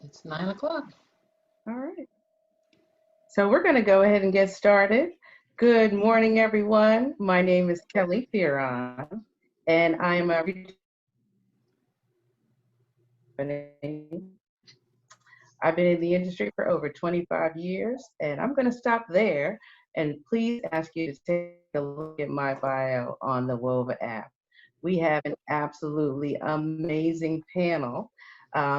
It's 9 o'clock. All right. So we're going to go ahead and get started. Good morning, everyone. My name is Kelly Theron, and I'm a I've been in the industry for over 25 years, and I'm going to stop there and please ask you to take a look at my bio on the WOVA app. We have an absolutely amazing panel.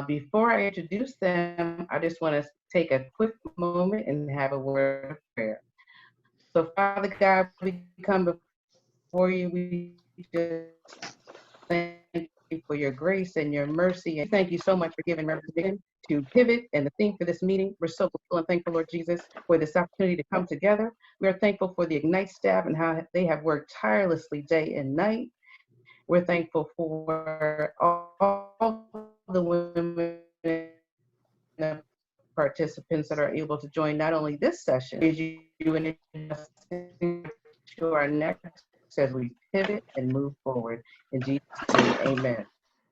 Before I introduce them, I just want to take a quick moment and have a word of prayer. So, Father God, we come before you. We just thank you for your grace and your mercy. And thank you so much for giving Reverend Vision to pivot and the theme for this meeting. We're so grateful and thankful, Lord Jesus, for this opportunity to come together. We are thankful for the Ignite staff and how they have worked tirelessly day and night. We're thankful for all the women and participants that are able to join not only this session, as you and to our next as we pivot and move forward. In Jesus' name, amen.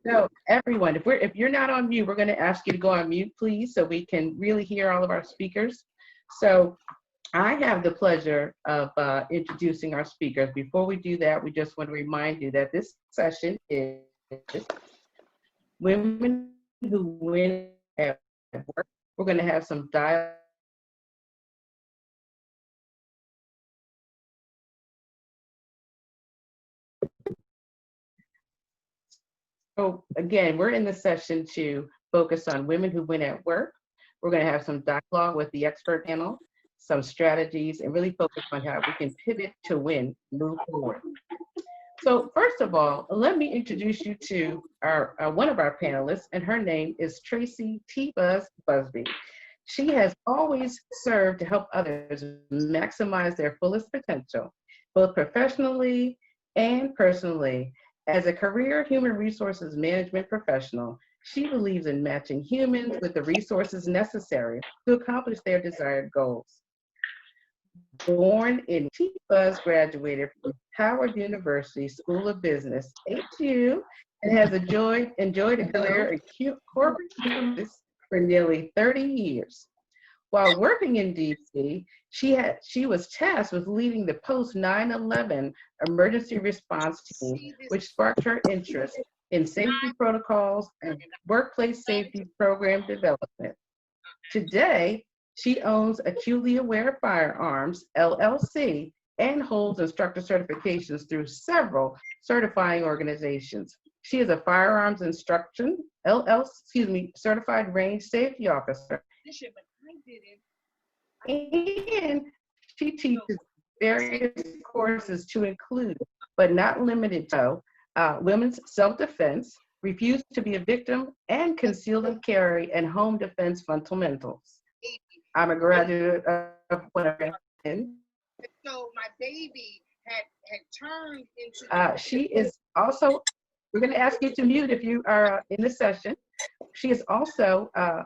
So everyone, if you're not on mute, we're going to ask you to go on mute, please, so we can really hear all of our speakers. So I have the pleasure of introducing our speakers. Before we do that, we just want to remind you that this session is Women Who Win at Work. We're going to have some dialogue. So again, we're in the session to focus on women who win at work. We're going to have some dialogue with the expert panel, some strategies, and really focus on how we can pivot to win, move forward. So first of all, let me introduce you to our one of our panelists, and her name is Tracy T. Buzz Busby. She has always served to help others maximize their fullest potential, both professionally and personally. As a career human resources management professional, she believes in matching humans with the resources necessary to accomplish their desired goals. Born in T. Buzz, graduated from Howard University School of Business, HU, and has enjoyed a career in corporate service for nearly 30 years. While working in DC, she was tasked with leading the post 9/11 emergency response team, which sparked her interest in safety protocols and workplace safety program development. Today, she owns Acutely Aware Firearms, LLC, and holds instructor certifications through several certifying organizations. She is a firearms instruction, certified range safety officer. And she teaches various courses to include, but not limited to, women's self-defense, refuse to be a victim, and concealed and carry and home defense fundamentals. I'm a graduate of So my baby had turned into. She is also, we're going to ask you to mute if you are in this session. She is also a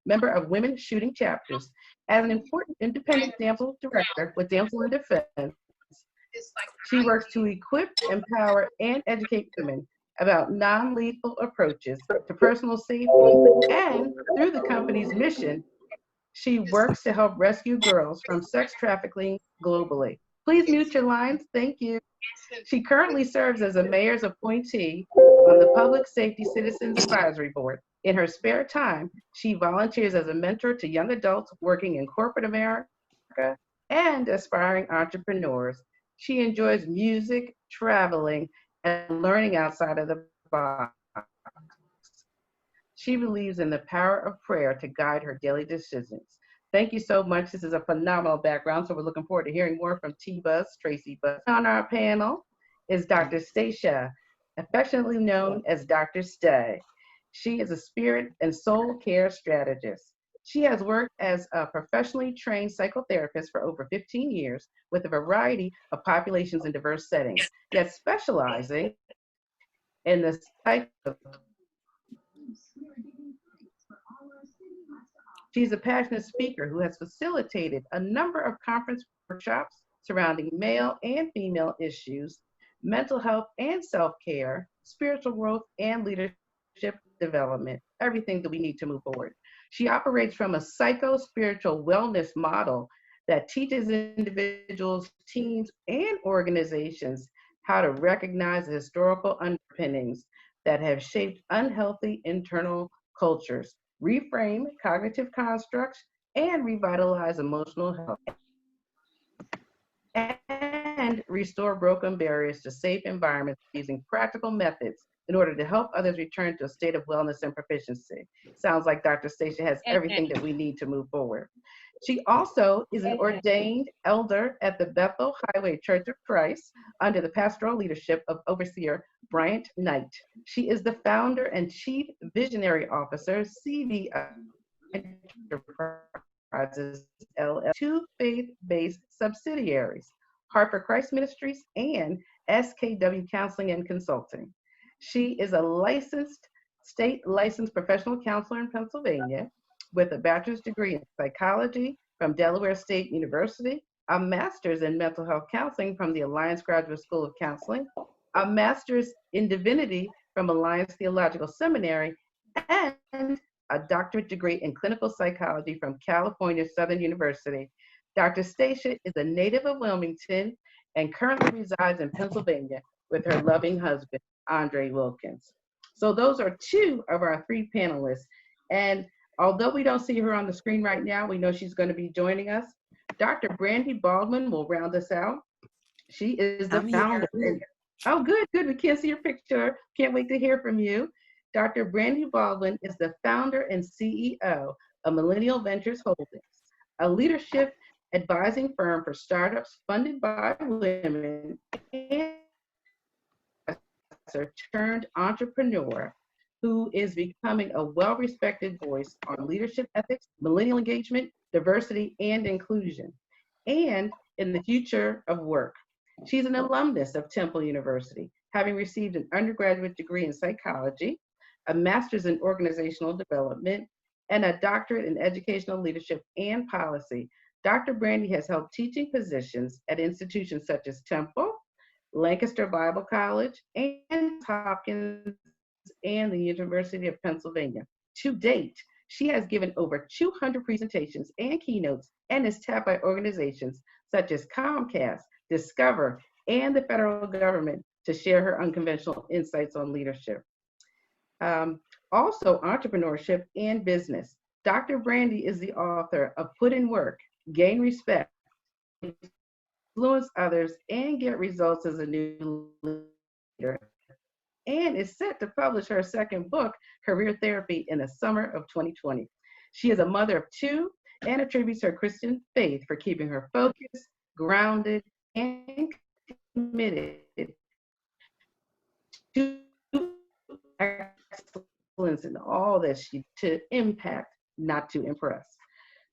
member of Women Shooting Chapters. As an important independent damsel director with Damsel in Defense, she works to equip, empower, and educate women about non-lethal approaches to personal safety, and through the company's mission, she works to help rescue girls from sex trafficking globally. Please mute your lines. Thank you. She currently serves as a mayor's appointee on the Public Safety Citizens Advisory Board. In her spare time, she volunteers as a mentor to young adults working in corporate America and aspiring entrepreneurs. She enjoys music, traveling, and learning outside of the box. She believes in the power of prayer to guide her daily decisions. Thank you so much. This is a phenomenal background, so we're looking forward to hearing more from T. Buzz, Tracy Buzz. On our panel is Dr. Stacia, affectionately known as Dr. Stay. She is a spirit and soul care strategist. She has worked as a professionally trained psychotherapist for over 15 years with a variety of populations in diverse settings, yet specializing in the She's a passionate speaker who has facilitated a number of conference workshops surrounding male and female issues, mental health and self-care, spiritual growth and leadership development, everything that we need to move forward. She operates from a psycho-spiritual wellness model that teaches individuals, teams, and organizations how to recognize the historical underpinnings that have shaped unhealthy internal cultures, reframe cognitive constructs, and revitalize emotional health, and restore broken barriers to safe environments using practical methods in order to help others return to a state of wellness and proficiency. Sounds like Dr. Stacia has everything that we need to move forward. She also is an ordained elder at the Bethel Highway Church of Christ under the pastoral leadership of Overseer Bryant Knight. She is the founder and chief visionary officer, CV Enterprises LLC, two faith-based subsidiaries, Harper Christ Ministries and SKW Counseling and Consulting. She is a state licensed professional counselor in Pennsylvania with a bachelor's degree in psychology from Delaware State University, a master's in mental health counseling from the Alliance Graduate School of Counseling, a master's in divinity from Alliance Theological Seminary, and a doctorate degree in clinical psychology from California Southern University. Dr. Stacia is a native of Wilmington and currently resides in Pennsylvania with her loving husband, Andre Wilkins. So those are two of our three panelists. And although we don't see her on the screen right now, we know she's going to be joining us. Dr. Brandy Baldwin will round us out. She is the founder. Oh, good. We can't see your picture. Can't wait to hear from you. Dr. Brandy Baldwin is the founder and CEO of Millennial Ventures Holdings, a leadership advising firm for startups funded by women and turned entrepreneur who is becoming a well-respected voice on leadership ethics, millennial engagement, diversity, and inclusion, and in the future of work. She's an alumnus of Temple University, having received an undergraduate degree in psychology, a master's in organizational development, and a doctorate in educational leadership and policy. Dr. Brandy has held teaching positions at institutions such as Temple, Lancaster Bible College, and Hopkins, and the University of Pennsylvania. To date, she has given over 200 presentations and keynotes and is tapped by organizations such as Comcast, Discover, and the federal government to share her unconventional insights on leadership. Also, entrepreneurship and business. Dr. Brandy is the author of Put in Work, Gain Respect, Influence Others, and Get Results as a New Leader, and is set to publish her second book, Career Therapy, in the summer of 2020. She is a mother of two and attributes her Christian faith for keeping her focused, grounded, and committed to excellence in all that she to impact, not to impress.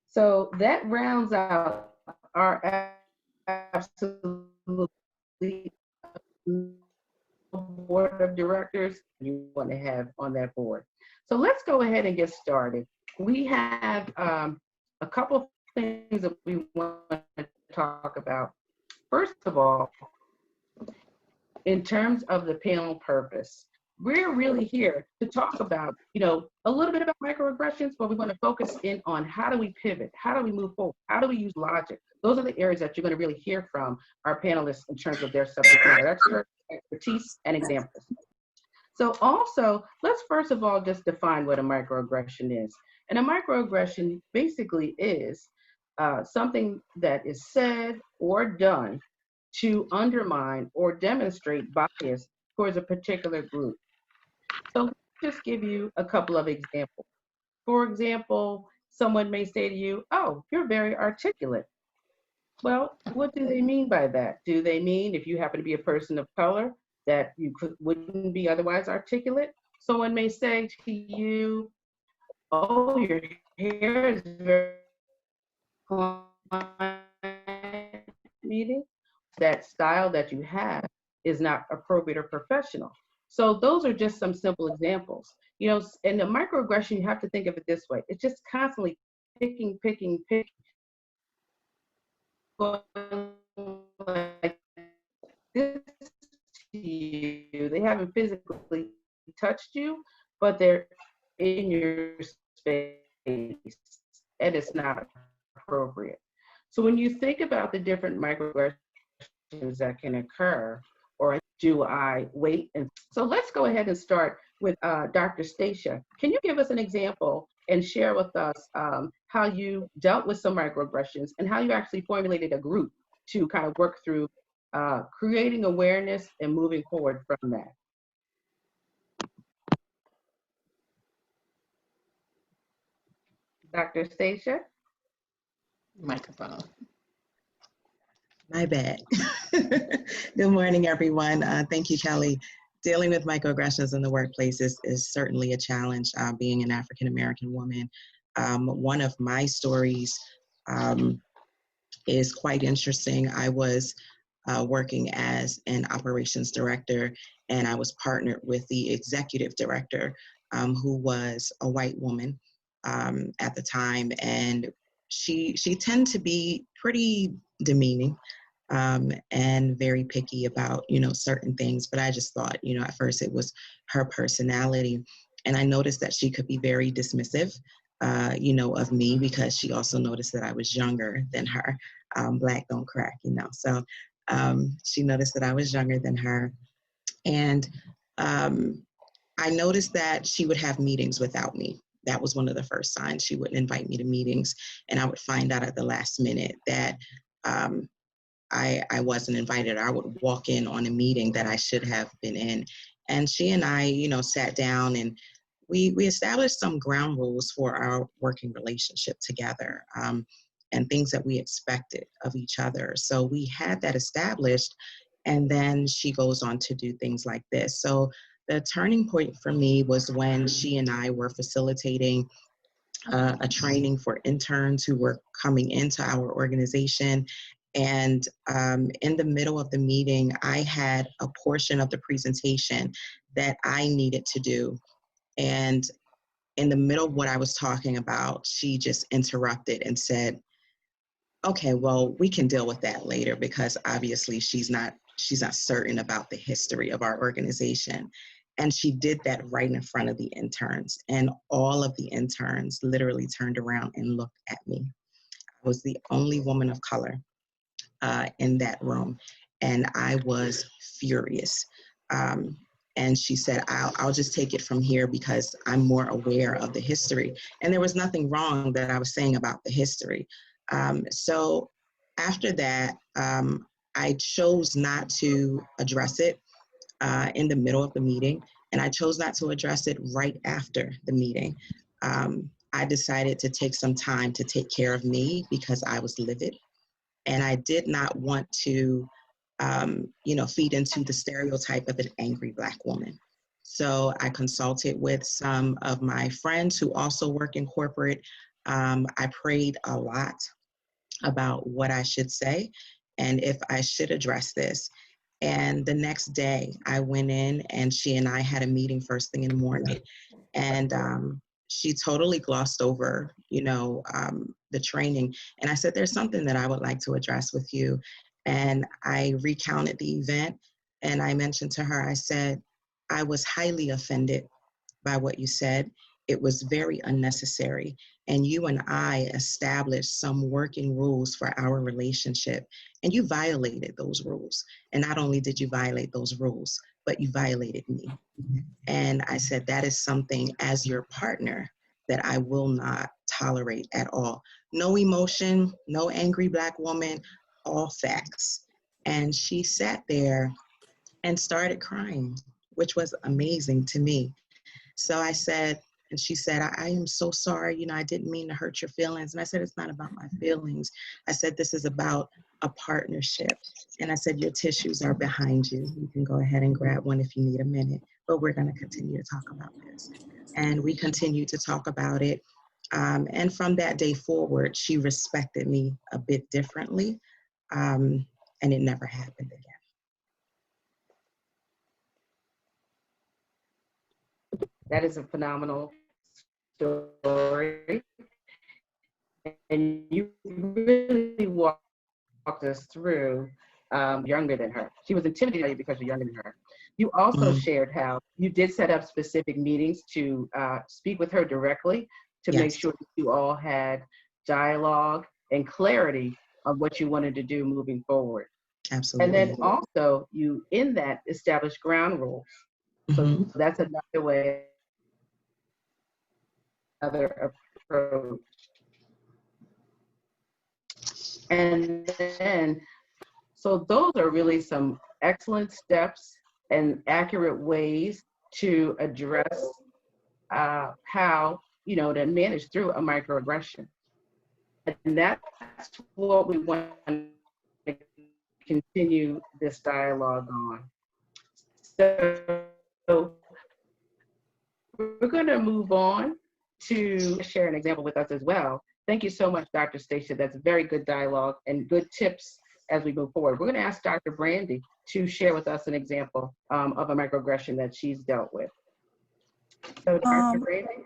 So that rounds out our absolutely board of directors you want to have on that board. So let's go ahead and get started. We have a couple things that we want to talk about. First of all, in terms of the panel purpose, we're really here to talk about, a little bit about microaggressions, but we want to focus in on how do we pivot? How do we move forward? How do we use logic? Those are the areas that you're going to really hear from our panelists in terms of their subject matter expertise and examples. So also, let's first of all just define what a microaggression is. And a microaggression basically is something that is said or done to undermine or demonstrate bias towards a particular group. So let's just give you a couple of examples. For example, someone may say to you, "Oh, you're very articulate." Well, what do they mean by that? Do they mean if you happen to be a person of color that you wouldn't be otherwise articulate? Someone may say to you, "Oh, your hair is very meeting. That style that you have is not appropriate or professional." So those are just some simple examples. In the microaggression, you have to think of it this way. It's just constantly picking. Like this to you. They haven't physically touched you, but they're in your space and it's not appropriate. So when you think about the different microaggressions that can occur, or do I wait? And so let's go ahead and start with Dr. Stacia. Can you give us an example and share with us how you dealt with some microaggressions and how you actually formulated a group to kind of work through creating awareness and moving forward from that? Dr. Stacia? Microphone. My bad. Good morning, everyone. Thank you, Kelly. Dealing with microaggressions in the workplace is certainly a challenge, being an African-American woman. One of my stories is quite interesting. I was working as an operations director, and I was partnered with the executive director, who was a white woman at the time, and she tended to be pretty demeaning and very picky about, certain things. But I just thought, at first it was her personality. And I noticed that she could be very dismissive, of me, because she also noticed that I was younger than her. Black don't crack, So she noticed that I was younger than her. And I noticed that she would have meetings without me. That was one of the first signs. She wouldn't invite me to meetings, and I would find out at the last minute that I wasn't invited. I would walk in on a meeting that I should have been in. And she and I, sat down, and we established some ground rules for our working relationship together, and things that we expected of each other. So we had that established, and then she goes on to do things like this. So the turning point for me was when she and I were facilitating a training for interns who were coming into our organization. And in the middle of the meeting, I had a portion of the presentation that I needed to do. And in the middle of what I was talking about, she just interrupted and said, okay, well, we can deal with that later, because obviously she's not certain about the history of our organization. And she did that right in front of the interns. And all of the interns literally turned around and looked at me. I was the only woman of color in that room. And I was furious. And she said, I'll just take it from here because I'm more aware of the history. And there was nothing wrong that I was saying about the history. So after that, I chose not to address it in the middle of the meeting, and I chose not to address it right after the meeting. I decided to take some time to take care of me because I was livid, and I did not want to, feed into the stereotype of an angry Black woman. So I consulted with some of my friends who also work in corporate. I prayed a lot about what I should say and if I should address this. And the next day I went in, and she and I had a meeting first thing in the morning. And she totally glossed over, the training. And I said, there's something that I would like to address with you. And I recounted the event, and I mentioned to her, I said, I was highly offended by what you said. It was very unnecessary. And you and I established some working rules for our relationship, and you violated those rules. And not only did you violate those rules, but you violated me. And I said, that is something as your partner that I will not tolerate at all. No emotion, no angry Black woman, all facts. And she sat there and started crying, which was amazing to me. So I said, and she said, I am so sorry, I didn't mean to hurt your feelings. And I said, it's not about my feelings. I said, this is about a partnership. And I said, your tissues are behind you. You can go ahead and grab one if you need a minute, but we're going to continue to talk about this. And we continued to talk about it. And from that day forward, she respected me a bit differently. And it never happened again. That is a phenomenal story. And you really walked us through younger than her. She was intimidated by you because you're younger than her. You also Mm, shared how you did set up specific meetings to speak with her directly to make yes, sure that you all had dialogue and clarity on what you wanted to do moving forward. And then absolutely. also you in that established ground rules. So Hmm. that's another way, another approach. And then, so those are really some excellent steps and accurate ways to address how, to manage through a microaggression. And that's what we want to continue this dialogue on. So we're going to move on to share an example with us as well. Thank you so much, Dr. Stacia. That's very good dialogue and good tips as we move forward. We're going to ask Dr. Brandy to share with us an example of a microaggression that she's dealt with. So, Dr. Um, Brandy?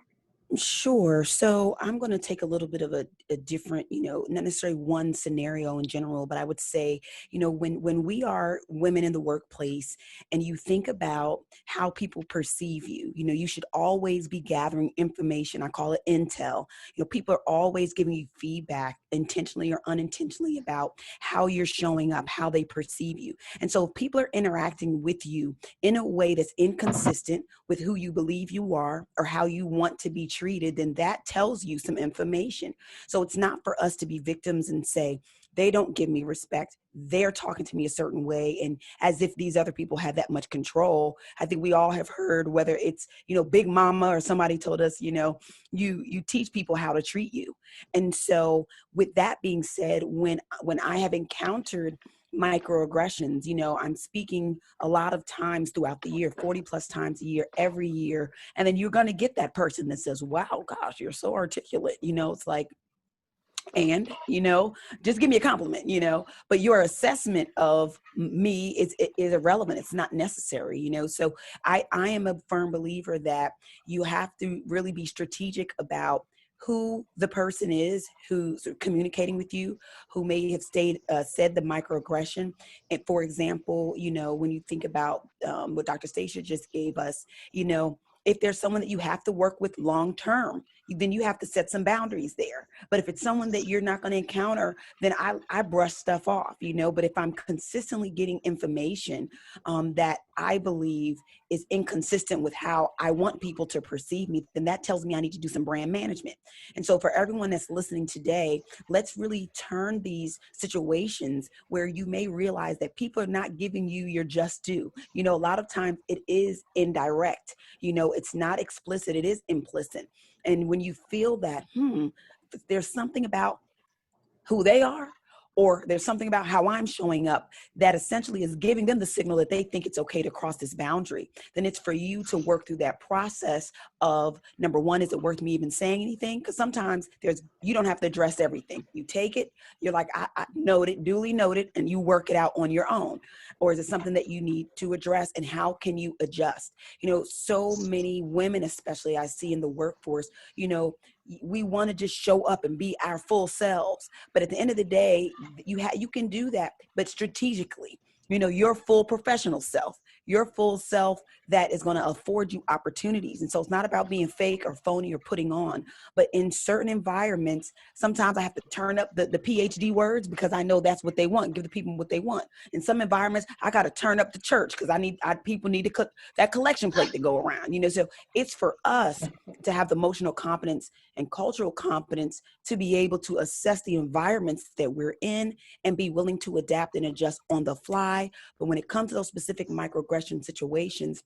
Sure. So I'm going to take a little bit of a different, not necessarily one scenario in general, but I would say, when we are women in the workplace and you think about how people perceive you, you should always be gathering information. I call it intel. People are always giving you feedback intentionally or unintentionally about how you're showing up, how they perceive you. And so if people are interacting with you in a way that's inconsistent with who you believe you are or how you want to be treated, then that tells you some information. So it's not for us to be victims and say, they don't give me respect. They're talking to me a certain way. And as if these other people have that much control. I think we all have heard, whether it's, Big Mama or somebody told us, you teach people how to treat you. And so with that being said, when I have encountered microaggressions, I'm speaking a lot of times throughout the year, 40 plus times a year, every year. And then you're going to get that person that says, wow, gosh, you're so articulate. It's like, and, just give me a compliment, but your assessment of me is irrelevant. It's not necessary, so I am a firm believer that you have to really be strategic about who the person is who's communicating with you, who may have said the microaggression. And for example, when you think about what Dr. Stacia just gave us, if there's someone that you have to work with long term, then you have to set some boundaries there. But if it's someone that you're not going to encounter, then I brush stuff off, But if I'm consistently getting information that I believe is inconsistent with how I want people to perceive me, then that tells me I need to do some brand management. And so for everyone that's listening today, let's really turn these situations where you may realize that people are not giving you your just due. A lot of times it is indirect. It's not explicit, it is implicit. And when you feel that, there's something about who they are, or there's something about how I'm showing up that essentially is giving them the signal that they think it's okay to cross this boundary, then it's for you to work through that process of, number one, is it worth me even saying anything? Because sometimes you don't have to address everything. You take it, you're like, I noted, duly noted, and you work it out on your own. Or is it something that you need to address, and how can you adjust? So many women, especially I see in the workforce, we want to just show up and be our full selves. But at the end of the day, you can do that, but strategically, your full professional self, your full self that is going to afford you opportunities. And so it's not about being fake or phony or putting on, but in certain environments, sometimes I have to turn up the PhD words because I know that's what they want, give the people what they want. In some environments, I got to turn up the church because people need to cook that collection plate to go around, so it's for us to have the emotional competence and cultural competence to be able to assess the environments that we're in and be willing to adapt and adjust on the fly. But when it comes to those specific microaggression situations,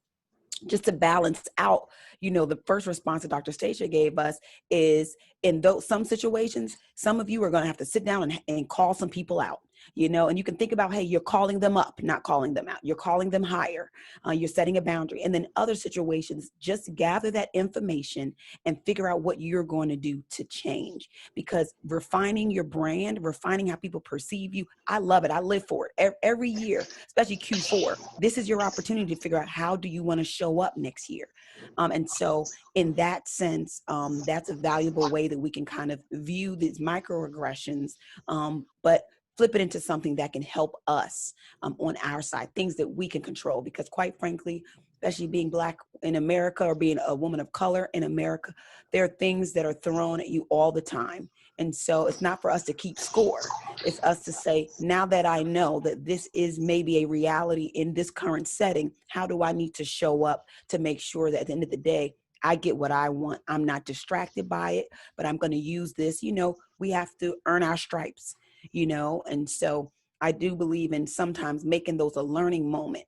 just to balance out, the first response that Dr. Stacia gave us is, in some situations, some of you are going to have to sit down and call some people out, and you can think about, hey, you're calling them up, not calling them out. You're calling them higher. You're setting a boundary. And then other situations, just gather that information and figure out what you're going to do to change, because refining your brand, refining how people perceive you, I love it. I live for it every year, especially Q4. This is your opportunity to figure out, how do you want to show up next year? And so in that sense, that's a valuable way that we can kind of view these microaggressions. But flip it into something that can help us on our side, things that we can control. Because quite frankly, especially being Black in America or being a woman of color in America, there are things that are thrown at you all the time. And so it's not for us to keep score. It's us to say, now that I know that this is maybe a reality in this current setting, how do I need to show up to make sure that at the end of the day, I get what I want. I'm not distracted by it, but I'm going to use this. We have to earn our stripes, and so I do believe in sometimes making those a learning moment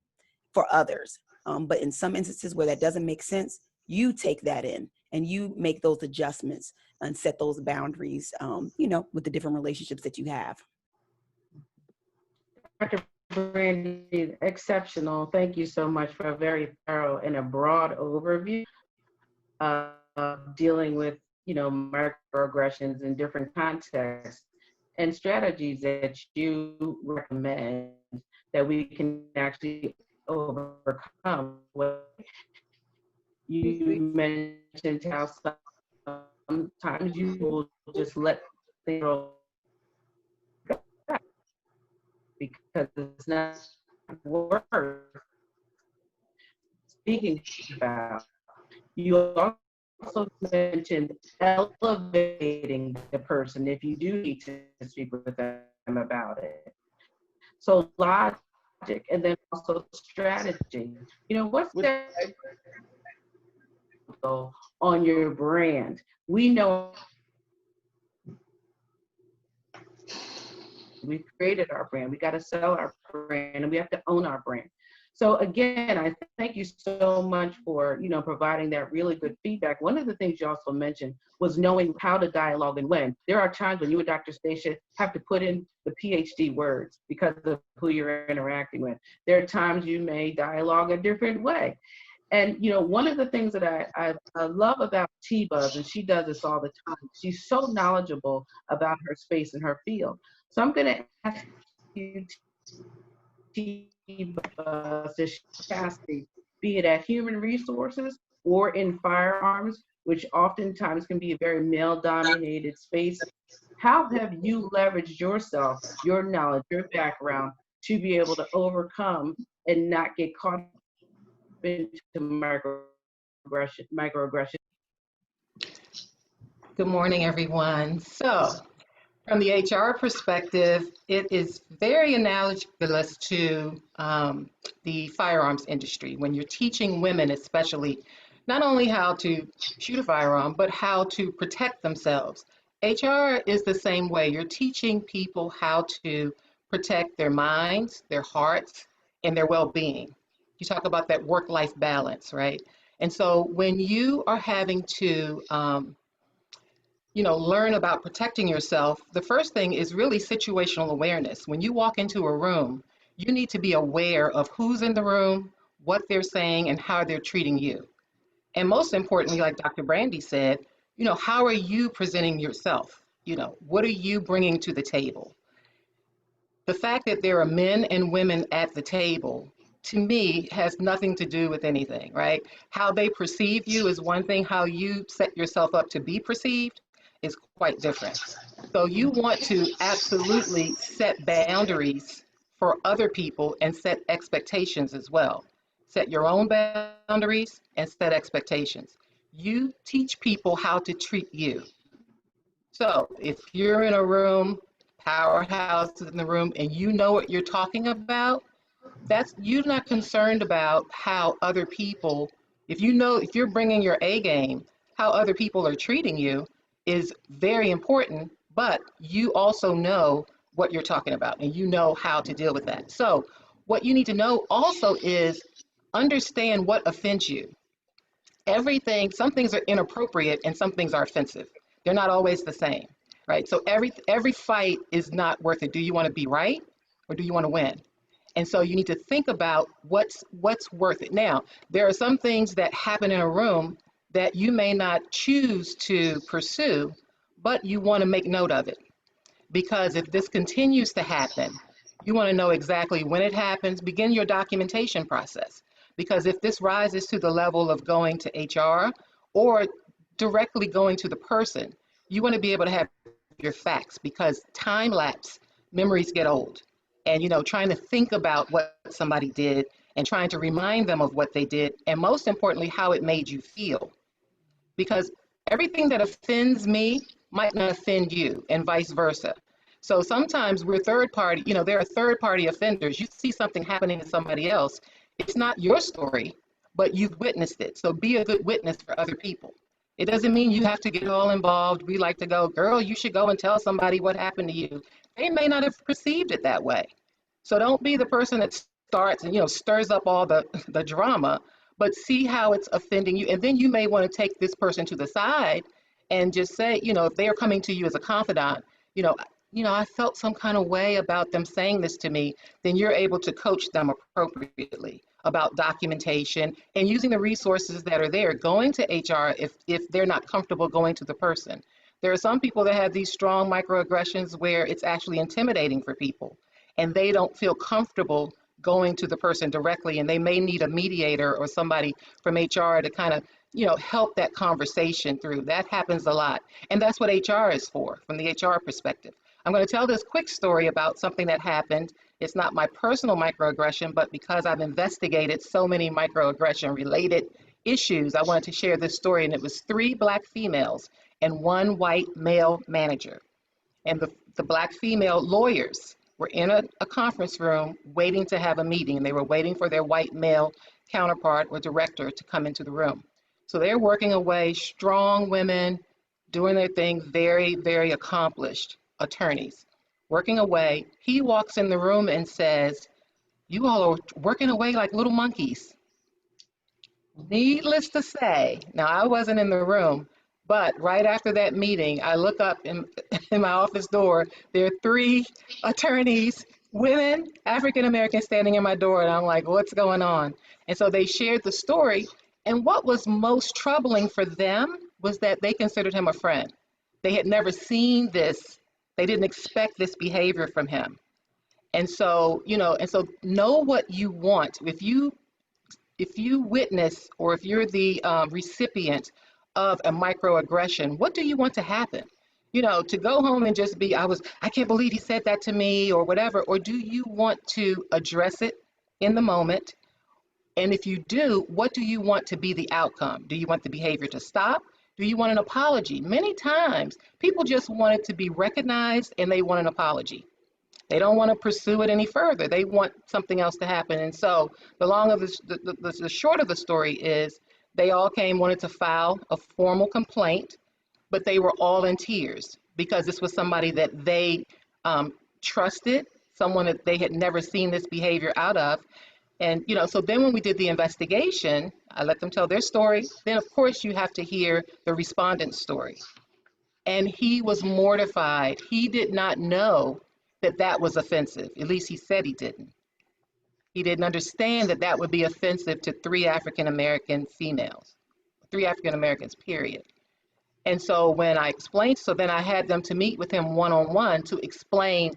for others. But in some instances where that doesn't make sense, you take that in and you make those adjustments and set those boundaries, with the different relationships that you have. Dr. Brandy, exceptional. Thank you so much for a very thorough and a broad overview of dealing with, microaggressions in different contexts and strategies that you recommend that we can actually overcome. You mentioned how sometimes you will just let things roll back because it's not worth speaking about. You also mentioned elevating the person if you do need to speak with them about it. So logic and then also strategy. What's there on your brand? We know we've created our brand. We got to sell our brand and we have to own our brand. So again, I thank you so much for, providing that really good feedback. One of the things you also mentioned was knowing how to dialogue and when. There are times when you and Dr. Stacia have to put in the PhD words because of who you're interacting with. There are times you may dialogue a different way. And, one of the things that I love about T-Buzz, and she does this all the time, she's so knowledgeable about her space and her field. So I'm going to ask you, T-Buzz, Chastity, be it at human resources or in firearms, which oftentimes can be a very male-dominated space. How have you leveraged yourself, your knowledge, your background to be able to overcome and not get caught into microaggression? Good morning, everyone. So, from the HR perspective, it is very analogous to the firearms industry. When you're teaching women, especially, not only how to shoot a firearm, but how to protect themselves. HR is the same way. You're teaching people how to protect their minds, their hearts, and their well-being. You talk about that work-life balance, right? And so when you are having to learn about protecting yourself, the first thing is really situational awareness. When you walk into a room, you need to be aware of who's in the room, what they're saying, and how they're treating you. And most importantly, like Dr. Brandy said, how are you presenting yourself? What are you bringing to the table? The fact that there are men and women at the table, to me, has nothing to do with anything, right? How they perceive you is one thing. How you set yourself up to be perceived is quite different. So you want to absolutely set boundaries for other people and set expectations as well. Set your own boundaries and set expectations. You teach people how to treat you. So if you're in a room, powerhouse in the room, and you know what you're talking about, you're not concerned about how other people, if you're bringing your A game, how other people are treating you is very important, but you also know what you're talking about and you know how to deal with that. So what you need to know also is understand what offends you. Some things are inappropriate and some things are offensive. They're not always the same, right? So every fight is not worth it. Do you want to be right or do you want to win? And so you need to think about what's worth it. Now, there are some things that happen in a room that you may not choose to pursue, but you want to make note of it. Because if this continues to happen, you want to know exactly when it happens, begin your documentation process. Because if this rises to the level of going to HR or directly going to the person, you want to be able to have your facts, because time lapse memories get old. And, trying to think about what somebody did and trying to remind them of what they did, and most importantly, how it made you feel. Because everything that offends me might not offend you, and vice versa. So sometimes we're third party, there are third party offenders. You see something happening to somebody else, it's not your story, but you've witnessed it. So be a good witness for other people. It doesn't mean you have to get all involved. We like to go, girl, you should go and tell somebody what happened to you. They may not have perceived it that way. So don't be the person that starts and stirs up all the drama, but see how it's offending you. And then you may want to take this person to the side and just say, if they are coming to you as a confidant, you know, I felt some kind of way about them saying this to me, then you're able to coach them appropriately about documentation and using the resources that are there, going to HR if they're not comfortable going to the person. There are some people that have these strong microaggressions where it's actually intimidating for people and they don't feel comfortable going to the person directly, and they may need a mediator or somebody from HR to kind of help that conversation through. That happens a lot, and that's what HR is for from the HR perspective. I'm going to tell this quick story about something that happened. It's not my personal microaggression, but because I've investigated so many microaggression related issues, I wanted to share this story. And it was 3 Black females and 1 white male manager. And the Black female lawyers were in a conference room waiting to have a meeting. And they were waiting for their white male counterpart or director to come into the room. So they're working away, strong women, doing their thing, very, very accomplished attorneys, working away. He walks in the room and says, "You all are working away like little monkeys." Needless to say, now I wasn't in the room, but right after that meeting, I look up in my office door. There are 3 attorneys, women, African Americans, standing in my door, and I'm like, what's going on? And so they shared the story. And what was most troubling for them was that they considered him a friend. They had never seen this. They didn't expect this behavior from him. And so, know what you want. If you witness, or if you're the recipient of a microaggression, what do you want to happen? To go home and just be, I can't believe he said that to me or whatever, or do you want to address it in the moment? And if you do, what do you want to be the outcome? Do you want the behavior to stop? Do you want an apology? Many times people just want it to be recognized and they want an apology. They don't want to pursue it any further. They want something else to happen. And so the short of the story is they all wanted to file a formal complaint, but they were all in tears because this was somebody that they trusted, someone that they had never seen this behavior out of. And, so then when we did the investigation, I let them tell their story. Then, of course, you have to hear the respondent's story. And he was mortified. He did not know that was offensive. At least he said he didn't. He didn't understand that would be offensive to 3 African-American females, 3 African-Americans, period. And so when I explained, so then I had them to meet with him one-on-one to explain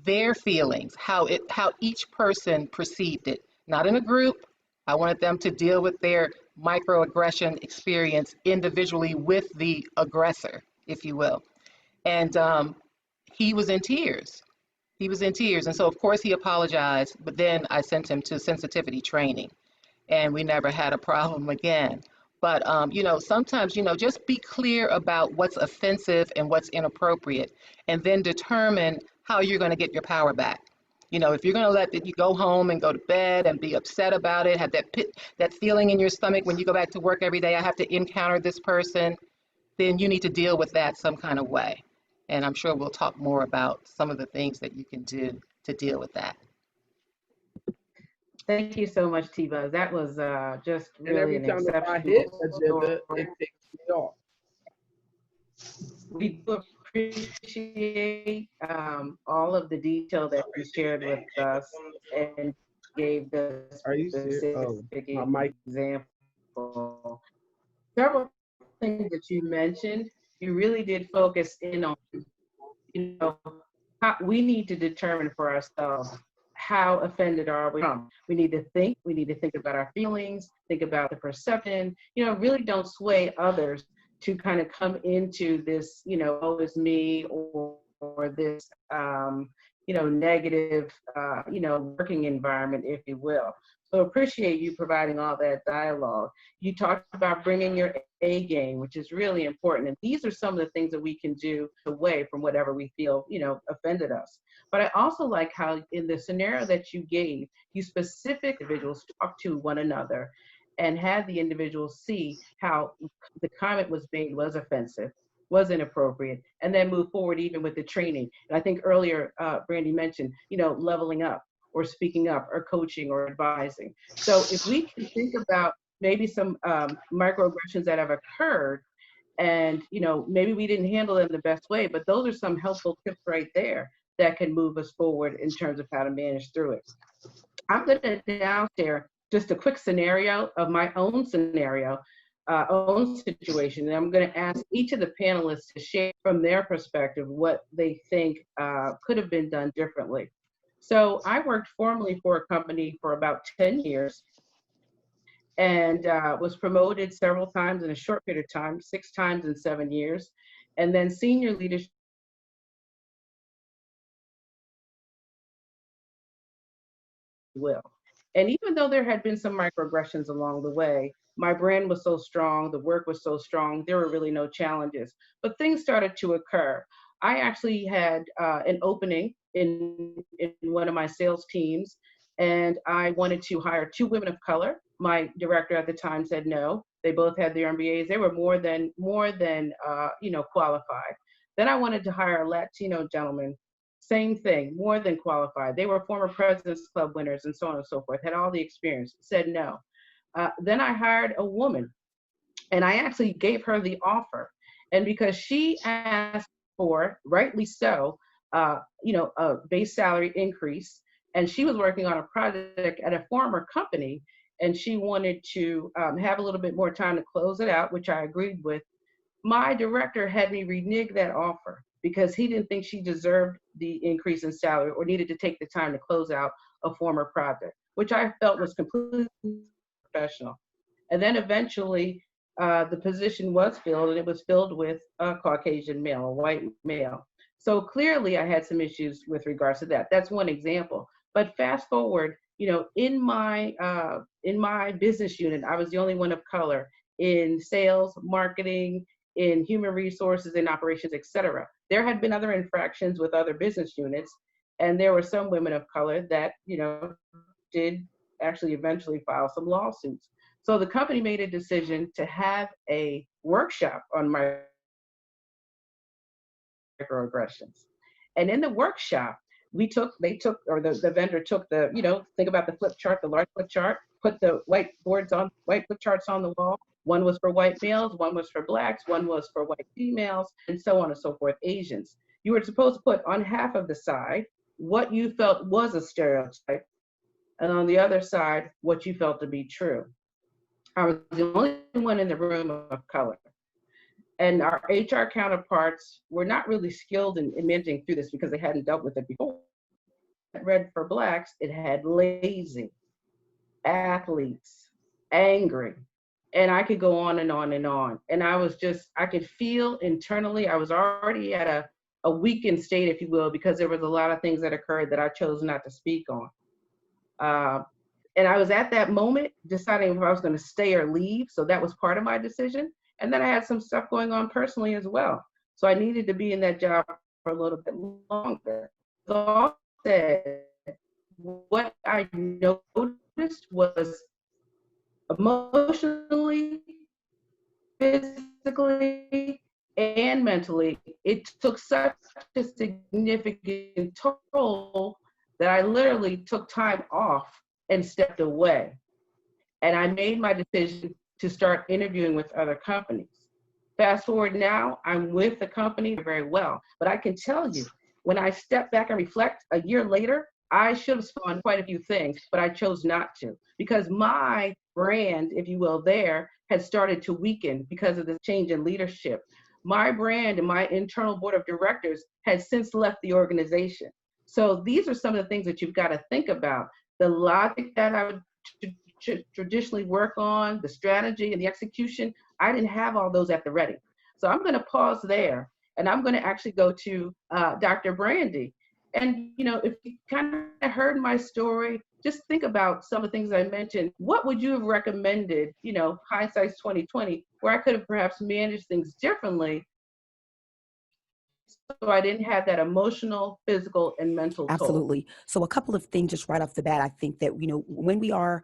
their feelings, how each person perceived it, not in a group. I wanted them to deal with their microaggression experience individually with the aggressor, if you will. And he was in tears. He was in tears. And so, of course, he apologized, but then I sent him to sensitivity training, and we never had a problem again. But, sometimes, just be clear about what's offensive and what's inappropriate, and then determine how you're going to get your power back. If you're going to let you go home and go to bed and be upset about it, have that feeling in your stomach when you go back to work every day, I have to encounter this person, then you need to deal with that some kind of way. And I'm sure we'll talk more about some of the things that you can do to deal with that. Thank you so much, T-Buzz. That was just really an exceptional time I hit agenda, it takes me off. We do appreciate all of the detail that you shared with us and gave the specific example. Several things that you mentioned, you really did focus in on, how we need to determine for ourselves how offended are we from. We need to think about our feelings, think about the perception, really don't sway others to kind of come into this, oh, it's me, or this, negative, working environment, if you will. So appreciate you providing all that dialogue. You talked about bringing your A game, which is really important. And these are some of the things that we can do away from whatever we feel, offended us. But I also like how in the scenario that you gave, you specific individuals talk to one another and had the individuals see how the comment was made was offensive, was inappropriate, and then move forward even with the training. And I think earlier, Brandy mentioned, leveling up or speaking up or coaching or advising. So if we can think about maybe some microaggressions that have occurred and, maybe we didn't handle them the best way, but those are some helpful tips right there that can move us forward in terms of how to manage through it. I'm going to now share just a quick scenario of my own scenario, own situation. And I'm going to ask each of the panelists to share from their perspective what they think could have been done differently. So I worked formally for a company for about 10 years and was promoted several times in a short period of time, 6 times in 7 years. And then senior leadership will. And even though there had been some microaggressions along the way, my brand was so strong, the work was so strong, there were really no challenges. But things started to occur. I actually had an opening in one of my sales teams, and I wanted to hire 2 women of color. My director at the time said no. They both had their MBAs. They were more than qualified. Then I wanted to hire a Latino gentleman. Same thing, more than qualified. They were former President's Club winners and so on and so forth, had all the experience, said no. Then I hired a woman, and I actually gave her the offer. And because she asked for, rightly so, a base salary increase, and she was working on a project at a former company, and she wanted to have a little bit more time to close it out, which I agreed with. My director had me renege that offer because he didn't think she deserved the increase in salary or needed to take the time to close out a former project, which I felt was completely professional. And then eventually the position was filled, and it was filled with a Caucasian male, a white male. So clearly I had some issues with regards to that. That's one example. But fast forward, in my business unit, I was the only one of color in sales, marketing, in human resources, in operations, et cetera. There had been other infractions with other business units, and there were some women of color that, did actually eventually file some lawsuits. So the company made a decision to have a workshop on microaggressions. And in the workshop, the vendor took think about the flip chart, the large flip chart, put the white flip charts on the wall. One was for white males, one was for blacks, one was for white females, and so on and so forth, Asians. You were supposed to put on half of the side what you felt was a stereotype, and on the other side, what you felt to be true. I was the only one in the room of color. And our HR counterparts were not really skilled in managing through this because they hadn't dealt with it before. Read for blacks, it had lazy, athletes, angry, and I could go on and on and on. And I could feel internally, I was already at a weakened state, if you will, because there was a lot of things that occurred that I chose not to speak on. And I was at that moment deciding if I was going to stay or leave. So that was part of my decision. And then I had some stuff going on personally as well. So I needed to be in that job for a little bit longer. So all said, what I noticed was emotionally, physically, and mentally, it took such a significant toll that I literally took time off and stepped away. And I made my decision to start interviewing with other companies. Fast forward now, I'm with the company very well. But I can tell you, when I step back and reflect a year later, I should have spawned quite a few things, but I chose not to because my brand, if you will, there had started to weaken because of the change in leadership. My brand and my internal board of directors had since left the organization. So these are some of the things that you've got to think about. The logic that I would traditionally work on, the strategy and the execution, I didn't have all those at the ready. So I'm going to pause there, and I'm going to actually go to Dr. Brandy And, if you kind of heard my story, just think about some of the things I mentioned. What would you have recommended, hindsight's 2020, where I could have perhaps managed things differently so I didn't have that emotional, physical, and mental toll? Absolutely. So a couple of things just right off the bat. I think that, when we are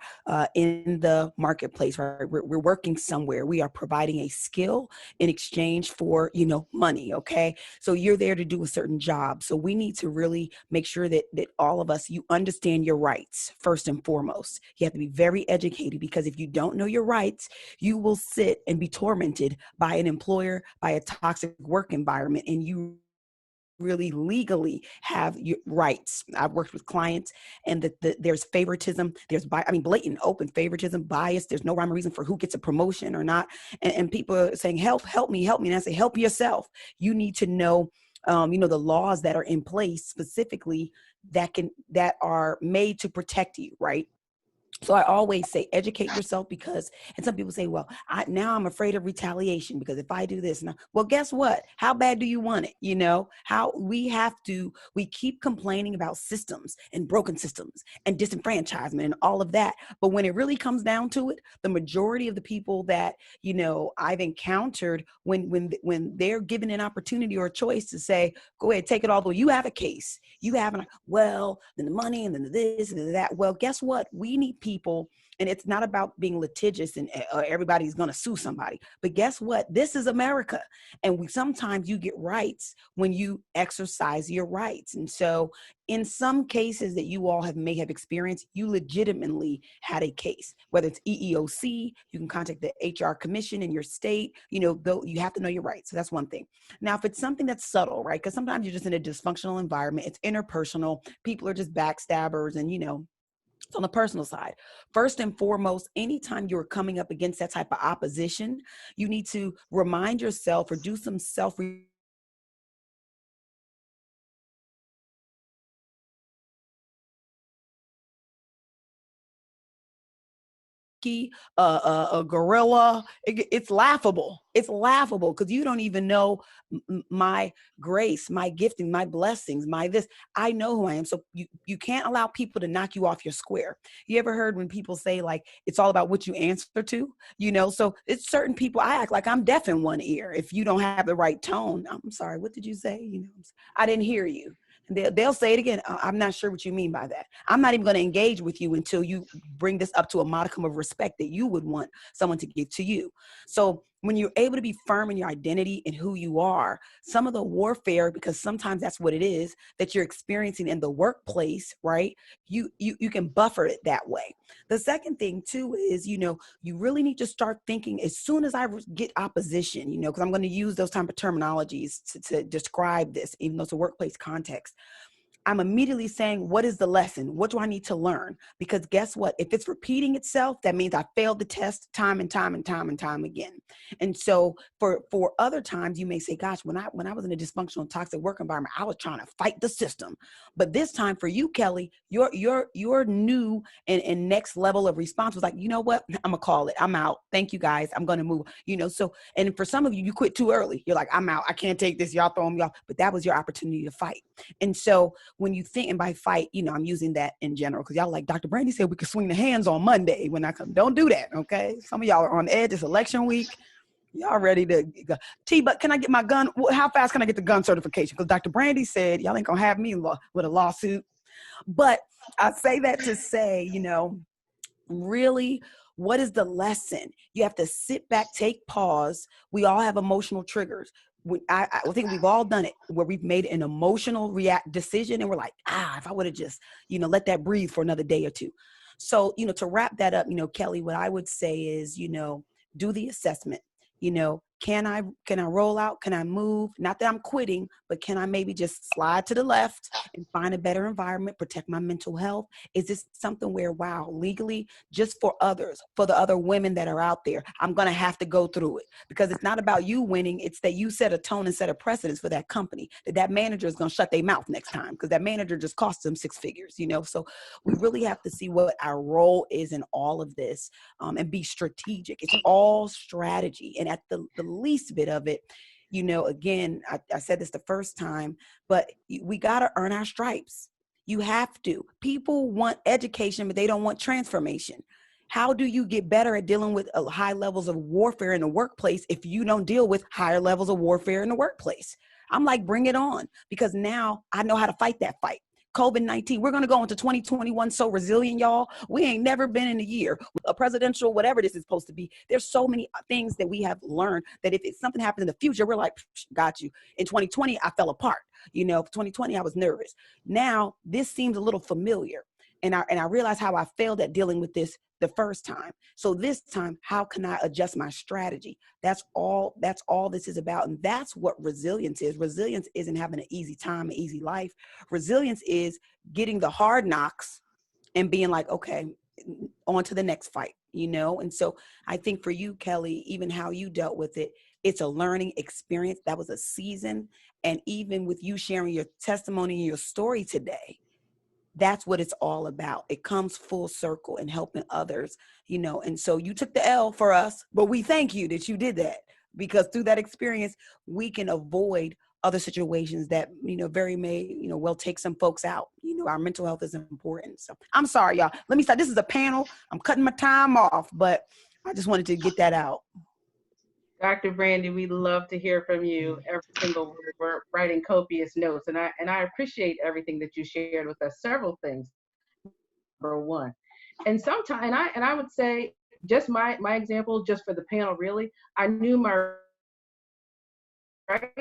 in the marketplace, right, we're working somewhere, we are providing a skill in exchange for, money. Okay. So you're there to do a certain job. So we need to really make sure that all of us, you understand your rights first and foremost. You have to be very educated, because if you don't know your rights, you will sit and be tormented by an employer, by a toxic work environment, and you really legally have your rights. I've worked with clients, and there's favoritism, there's blatant open favoritism, bias. There's no rhyme or reason for who gets a promotion or not. And people are saying, help me. And I say, help yourself. You need to know, the laws that are in place specifically that are made to protect you, right? So I always say, educate yourself, and some people say, well, now I'm afraid of retaliation because if I do this, well, guess what? How bad do you want it? How we keep complaining about systems and broken systems and disenfranchisement and all of that. But when it really comes down to it, the majority of the people that, I've encountered when they're given an opportunity or a choice to say, go ahead, take it all the way. You have a case. You have then the money and then the this and that. Well, guess what? We need people, and it's not about being litigious and everybody's going to sue somebody. But guess what? This is America. And sometimes you get rights when you exercise your rights. And so in some cases that you all may have experienced, you legitimately had a case, whether it's EEOC, you can contact the HR commission in your state, though you have to know your rights. So that's one thing. Now, if it's something that's subtle, right? Because sometimes you're just in a dysfunctional environment, it's interpersonal, people are just backstabbers and, it's on the personal side. First and foremost, anytime you're coming up against that type of opposition, you need to remind yourself or do some self a gorilla. It's laughable. It's laughable because you don't even know my grace, my gifting, my blessings, my this. I know who I am. So you can't allow people to knock you off your square. You ever heard when people say like it's all about what you answer to? So it's certain people. I act like I'm deaf in one ear. If you don't have the right tone, I'm sorry. What did you say? I didn't hear you. They'll say it again. I'm not sure what you mean by that. I'm not even going to engage with you until you bring this up to a modicum of respect that you would want someone to give to you. So when you're able to be firm in your identity and who you are, some of the warfare, because sometimes that's what it is, that you're experiencing in the workplace, right? You can buffer it that way. The second thing too is, you really need to start thinking as soon as I get opposition, because I'm going to use those type of terminologies to describe this, even though it's a workplace context. I'm immediately saying, what is the lesson? What do I need to learn? Because guess what? If it's repeating itself, that means I failed the test time and time and time and time again. And so for other times, you may say, gosh, when I was in a dysfunctional, toxic work environment, I was trying to fight the system. But this time for you, Kelly, your new and next level of response was like, you know what? I'm gonna call it. I'm out. Thank you guys. I'm gonna move. So, and for some of you, you quit too early. You're like, I'm out. I can't take this. Y'all throwing me off. But that was your opportunity to fight. And so when you think, and by fight, I'm using that in general because y'all like Dr. Brandy said we could swing the hands on Monday when I come. Don't do that, okay? Some of y'all are on edge. It's election week. Y'all ready to go. But can I get my gun? How fast can I get the gun certification? Because Dr. Brandy said y'all ain't gonna have me with a lawsuit. But I say that to say, really, what is the lesson? You have to sit back, take pause. We all have emotional triggers. I think we've all done it where we've made an emotional decision and we're like, if I would have just, let that breathe for another day or two. So, to wrap that up, Kelly, what I would say is, do the assessment. Can I roll out? Can I move? Not that I'm quitting, but can I maybe just slide to the left and find a better environment, protect my mental health? Is this something where, wow, legally, just for others, for the other women that are out there, I'm going to have to go through it because it's not about you winning. It's that you set a tone and set a precedence for that company, that manager is going to shut their mouth next time because that manager just cost them 6 figures, So we really have to see what our role is in all of this and be strategic. It's all strategy. And at the least bit of it, You know, again, I said this the first time, but we got to earn our stripes. You have to. People want education, but they don't want transformation. How do you get better at dealing with high levels of warfare in the workplace if you don't deal with higher levels of warfare in the workplace? I'm like, bring it on, because now I know how to fight that fight. COVID-19, we're going to go into 2021 so resilient, y'all. We ain't never been in a year, a presidential, whatever this is supposed to be. There's so many things that we have learned that if it's something happens in the future, we're like, got you. In 2020, I fell apart. You know, 2020, I was nervous. Now, this seems a little familiar. And I realized how I failed at dealing with this the first time. So this time, how can I adjust my strategy? That's all this is about. And that's what resilience is. Resilience isn't having an easy time, an easy life. Resilience is getting the hard knocks and being like, okay, on to the next fight, you know? And so I think for you, Kelly, even how you dealt with it, it's a learning experience. That was a season. And even with you sharing your testimony and your story today, that's what it's all about. It comes full circle and helping others, you know. And so you took the L for us, but we thank you that you did that, because through that experience, we can avoid other situations that, you know, will take some folks out. You know, our mental health is important. So I'm sorry, y'all. Let me start. This is a panel. I'm cutting my time off, but I just wanted to get that out. Dr. Brandy, we love to hear from you every single word. We're writing copious notes, and I appreciate everything that you shared with us. Several things. Number one, and sometimes, and I would say, just my example, just for the panel, really, I knew my rights,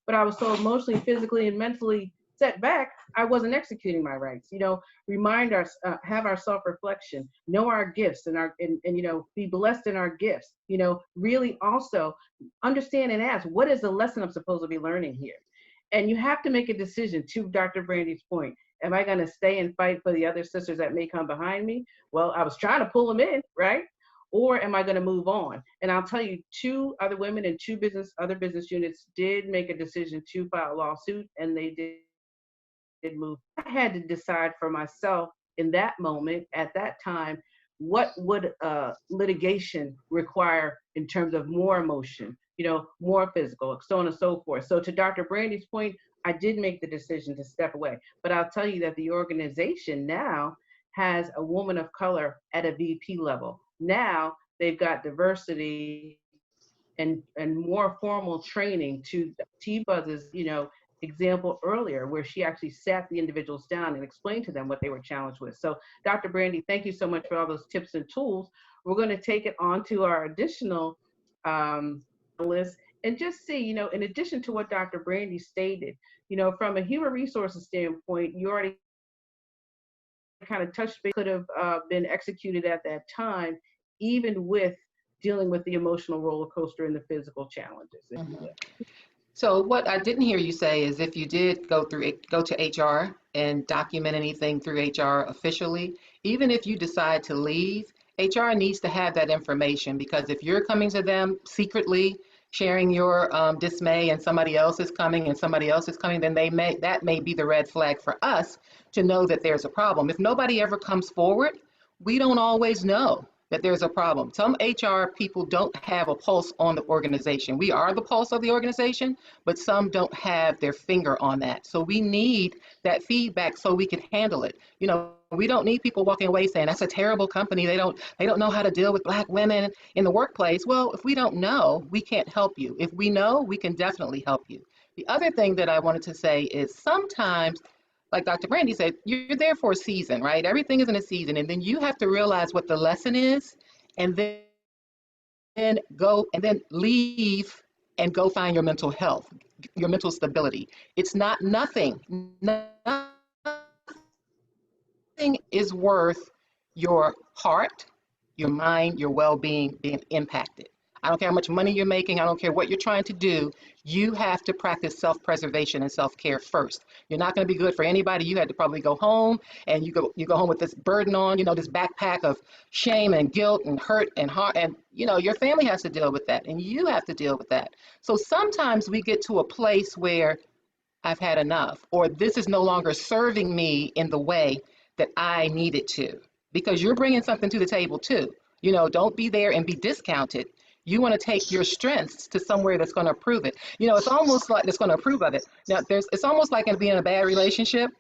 but I was so emotionally, physically, and mentally set back, I wasn't executing my rights. You know, have our self-reflection, know our gifts, and you know, be blessed in our gifts. You know, really also understand and ask, what is the lesson I'm supposed to be learning here? And you have to make a decision. To Dr. Brandy's point, am I going to stay and fight for the other sisters that may come behind me? Well, I was trying to pull them in, right? Or am I going to move on? And I'll tell you, 2 other women in 2 other business units did make a decision to file a lawsuit, and they did move. I had to decide for myself in that moment, at that time, what would litigation require in terms of more emotion, you know, more physical, so on and so forth. So to Dr. Brandy's point, I did make the decision to step away. But I'll tell you that the organization now has a woman of color at a VP level. Now they've got diversity and more formal training. To T-Buzz's, you know, example earlier, where she actually sat the individuals down and explained to them what they were challenged with. So Dr. Brandy, thank you so much for all those tips and tools. We're going to take it on to our additional list and just see, you know, in addition to what Dr. Brandy stated, you know, from a human resources standpoint, you already kind of touched base, could have been executed at that time, even with dealing with the emotional roller coaster and the physical challenges. Mm-hmm. So what I didn't hear you say is, if you did go to HR and document anything through HR officially, even if you decide to leave, HR needs to have that information, because if you're coming to them secretly, sharing your dismay, and somebody else is coming, then that may be the red flag for us to know that there's a problem. If nobody ever comes forward, we don't always know that there's a problem. Some HR people don't have a pulse on the organization. We are the pulse of the organization, but some don't have their finger on that. So we need that feedback so we can handle it. You know, we don't need people walking away saying, that's a terrible company. They don't know how to deal with Black women in the workplace. Well, if we don't know, we can't help you. If we know, we can definitely help you. The other thing that I wanted to say is, sometimes, like Dr. Brandy said, you're there for a season, right? Everything is in a season, and then you have to realize what the lesson is, and then leave and go find your mental health, your mental stability. It's not nothing. Nothing is worth your heart, your mind, your well-being being impacted. I don't care how much money you're making. I don't care what you're trying to do. You have to practice self-preservation and self-care first. You're not going to be good for anybody. You had to probably go home, and you go home with this burden on, you know, this backpack of shame and guilt and hurt and heart, and you know, your family has to deal with that, and you have to deal with that. So sometimes we get to a place where I've had enough, or this is no longer serving me in the way that I need it to, because you're bringing something to the table too. You know, don't be there and be discounted. You want to take your strengths to somewhere that's going to approve it. You know, it's almost like it's going to approve of it. Now, it's almost like in being in a bad relationship.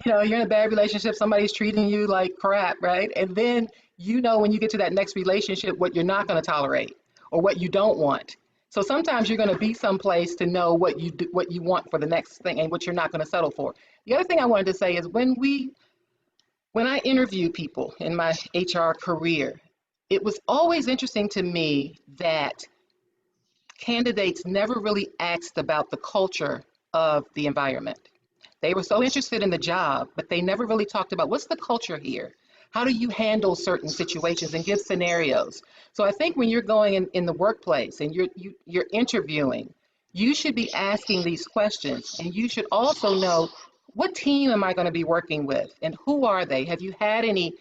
You know, you're in a bad relationship, somebody's treating you like crap, right? And then you know when you get to that next relationship what you're not going to tolerate or what you don't want. So sometimes you're going to be someplace to know what you do, what you want for the next thing and what you're not going to settle for. The other thing I wanted to say is when I interview people in my HR career, it was always interesting to me that candidates never really asked about the culture of the environment. They were so interested in the job, but they never really talked about what's the culture here? How do you handle certain situations and give scenarios? So I think when you're going in the workplace and you're interviewing, you should be asking these questions, and you should also know what team am I going to be working with and who are they? Have you had any,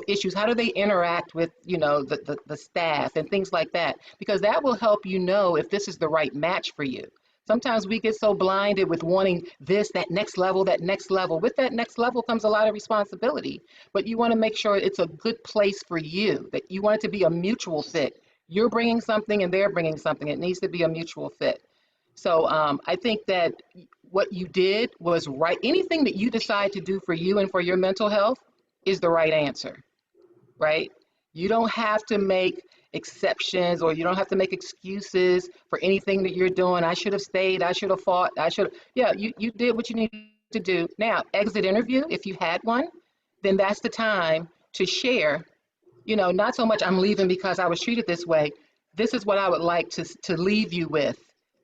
issues? How do they interact with, the staff and things like that? Because that will help you know if this is the right match for you. Sometimes we get so blinded with wanting this, that next level, that next level. With that next level comes a lot of responsibility, but you want to make sure it's a good place for you, that you want it to be a mutual fit. You're bringing something and they're bringing something. It needs to be a mutual fit. So I think that what you did was right. Anything that you decide to do for you and for your mental health is the right answer, right? You don't have to make exceptions, or you don't have to make excuses for anything that you're doing. I should have stayed. I should have fought. Yeah, you did what you needed to do. Now, exit interview, if you had one, then that's the time to share, not so much I'm leaving because I was treated this way. This is what I would like to leave you with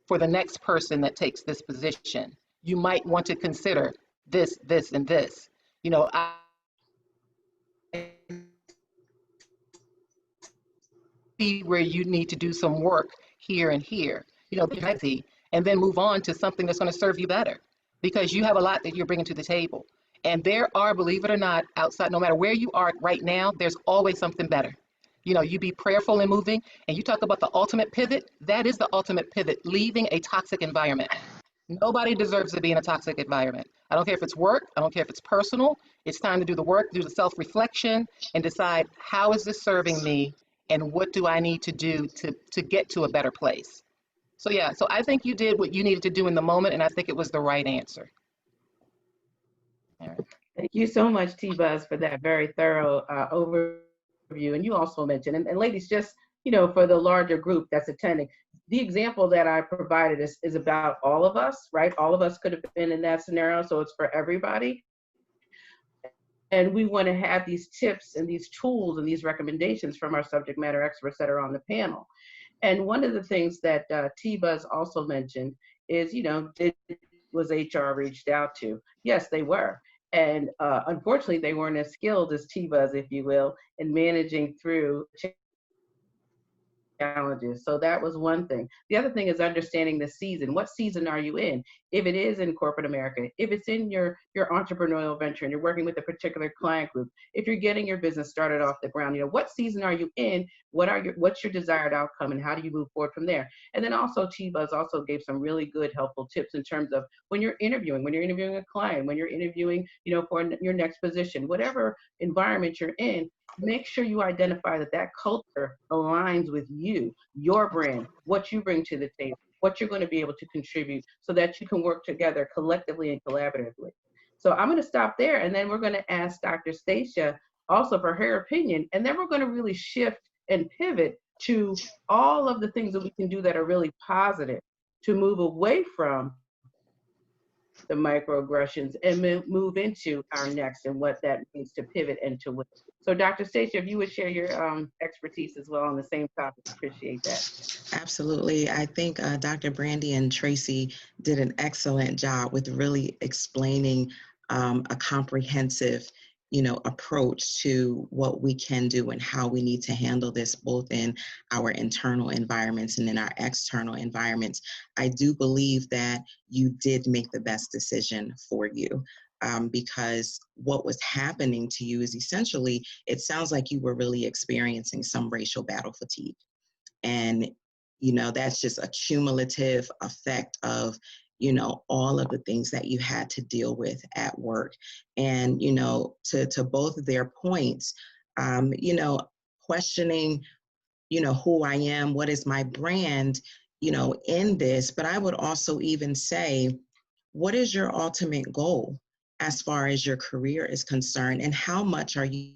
for the next person that takes this position. You might want to consider this, this, and this. I see where you need to do some work here and here, and then move on to something that's going to serve you better, because you have a lot that you're bringing to the table. And there are, believe it or not, outside, no matter where you are right now, there's always something better. You be prayerful and moving, and you talk about the ultimate pivot. That is the ultimate pivot, leaving a toxic environment. Nobody deserves to be in a toxic environment. I don't care if it's work, I don't care if it's personal. It's time to do the work, do the self-reflection, and decide, how is this serving me, and what do I need to do to get to a better place? So yeah, so I think you did what you needed to do in the moment, and I think it was the right answer. All right. Thank you so much, T-Buzz, for that very thorough overview. And you also mentioned, and ladies, just, for the larger group that's attending, the example that I provided is about all of us, right? All of us could have been in that scenario, so it's for everybody. And we want to have these tips and these tools and these recommendations from our subject matter experts that are on the panel. And one of the things that T-Buzz also mentioned is, was HR reached out to? Yes, they were. And unfortunately, they weren't as skilled as T-Buzz, if you will, in managing through challenges. So that was one thing. The other thing is understanding the season. What season are you in? If it is in corporate America, if it's in your entrepreneurial venture and you're working with a particular client group, if you're getting your business started off the ground, what season are you in? What's your desired outcome, and how do you move forward from there? And then also T-Buzz also gave some really good, helpful tips in terms of when you're interviewing a client, when you're interviewing, for your next position, whatever environment you're in, make sure you identify that culture aligns with you, your brand, what you bring to the table, what you're going to be able to contribute, so that you can work together collectively and collaboratively. So I'm going to stop there, and then we're going to ask Dr. Stacia also for her opinion, and then we're going to really shift and pivot to all of the things that we can do that are really positive to move away from the microaggressions and move into our next and what that means to pivot and to win. So Dr. Stacia, if you would share your expertise as well on the same topic, appreciate that. Absolutely. I think Dr. Brandy and Tracy did an excellent job with really explaining a comprehensive approach to what we can do and how we need to handle this, both in our internal environments and in our external environments. I do believe that you did make the best decision for you, because what was happening to you is essentially, it sounds like you were really experiencing some racial battle fatigue. And, that's just a cumulative effect of all of the things that you had to deal with at work. And, to both of their points, questioning who I am, what is my brand, in this. But I would also even say, what is your ultimate goal as far as your career is concerned, and how much are you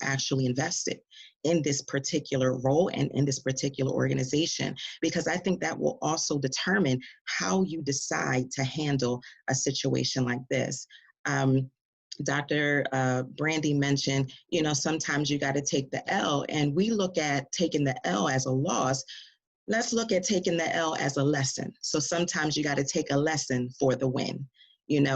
actually invested in this particular role and in this particular organization? Because I think that will also determine how you decide to handle a situation like this. Dr. Brandy mentioned, sometimes you got to take the L, and we look at taking the L as a loss. Let's look at taking the L as a lesson. So sometimes you got to take a lesson for the win.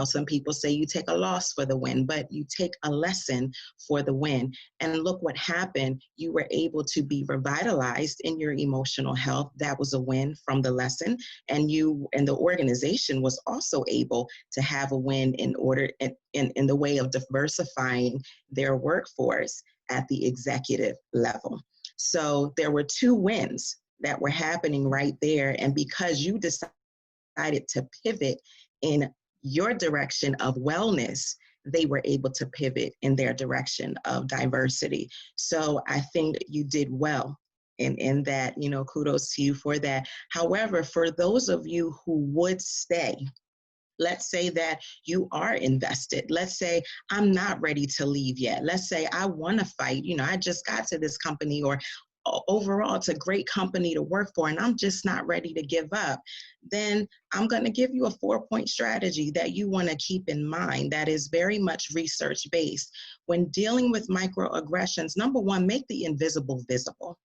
Some people say you take a loss for the win, but you take a lesson for the win. And look what happened. You were able to be revitalized in your emotional health. That was a win from the lesson. And you and the organization was also able to have a win in the way of diversifying their workforce at the executive level. So there were 2 wins that were happening right there. And because you decided to pivot in your direction of wellness, they were able to pivot in their direction of diversity. So I think you did well in that, kudos to you for that. However, for those of you who would stay, let's say that you are invested. Let's say I'm not ready to leave yet. Let's say I want to fight. I just got to this company, or overall it's a great company to work for and I'm just not ready to give up. Then I'm going to give you a 4-point strategy that you want to keep in mind that is very much research based. When dealing with microaggressions, number 1, make the invisible visible.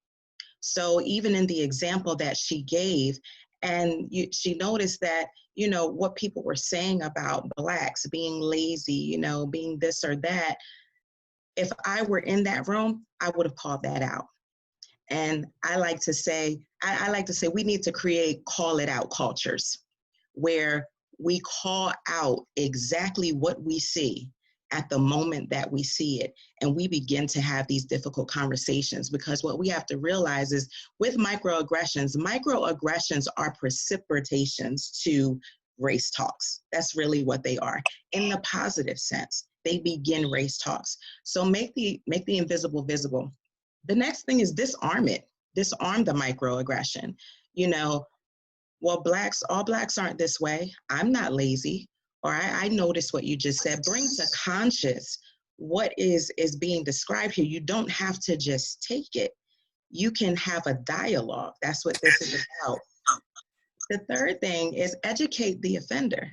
So even in the example that she gave, and she noticed that, what people were saying about Blacks being lazy, being this or that. If I were in that room, I would have called that out. And I like to say we need to create call it out cultures where we call out exactly what we see at the moment that we see it. And we begin to have these difficult conversations, because what we have to realize is with microaggressions are precipitations to race talks. That's really what they are in the positive sense. They begin race talks. So make the invisible visible. The next thing is disarm it. Disarm the microaggression. Well, all Blacks aren't this way. I'm not lazy. Or I noticed what you just said. Bring to conscious what is being described here. You don't have to just take it. You can have a dialogue. That's what this is about. The third thing is educate the offender.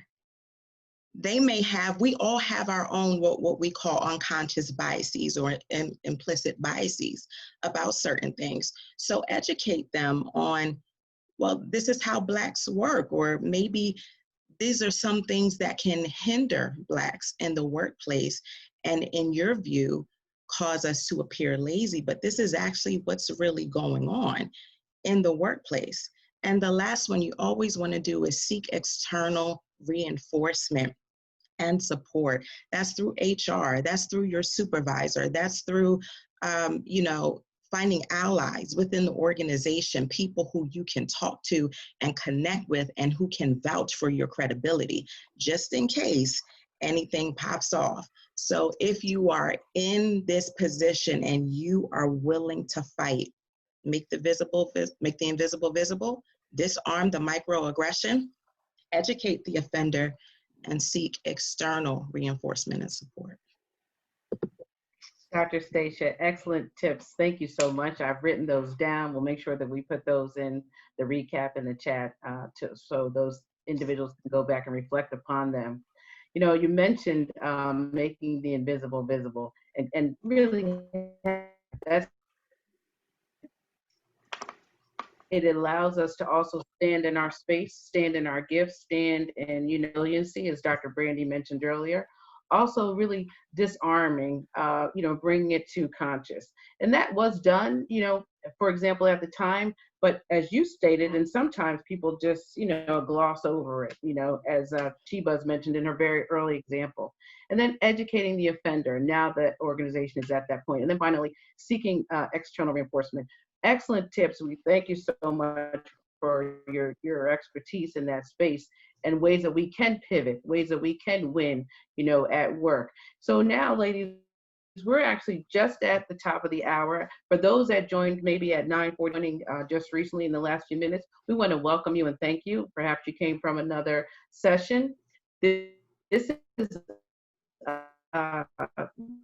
We all have our own, what we call unconscious biases or implicit biases about certain things. So educate them on, well, this is how Blacks work, or maybe these are some things that can hinder Blacks in the workplace and in your view, cause us to appear lazy, but this is actually what's really going on in the workplace. And the last one you always want to do is seek external reinforcement and support. That's through HR, that's through your supervisor, that's through, finding allies within the organization, people who you can talk to and connect with and who can vouch for your credibility, just in case anything pops off. So if you are in this position and you are willing to fight, make the invisible visible, disarm the microaggression, educate the offender, and seek external reinforcement and support. Dr. Stacia, excellent tips. Thank you so much. I've written those down. We'll make sure that we put those in the recap in the chat so those individuals can go back and reflect upon them. You mentioned making the invisible visible, and really it allows us to also stand in our space, stand in our gifts, stand in resiliency, as Dr. Brandy mentioned earlier. Also really disarming, bringing it to conscious. And that was done, for example, at the time, but as you stated, and sometimes people just, gloss over it, as Shebaz mentioned in her very early example. And then educating the offender. Now the organization is at that point. And then finally, seeking external reinforcement. Excellent tips. We thank you so much for your expertise in that space and ways that we can pivot, ways that we can win, at work. So now, ladies we're actually just at the top of the hour. For those that joined maybe at 9:40 just recently in the last few minutes, we want to welcome you and thank you. Perhaps you came from another session. This is uh,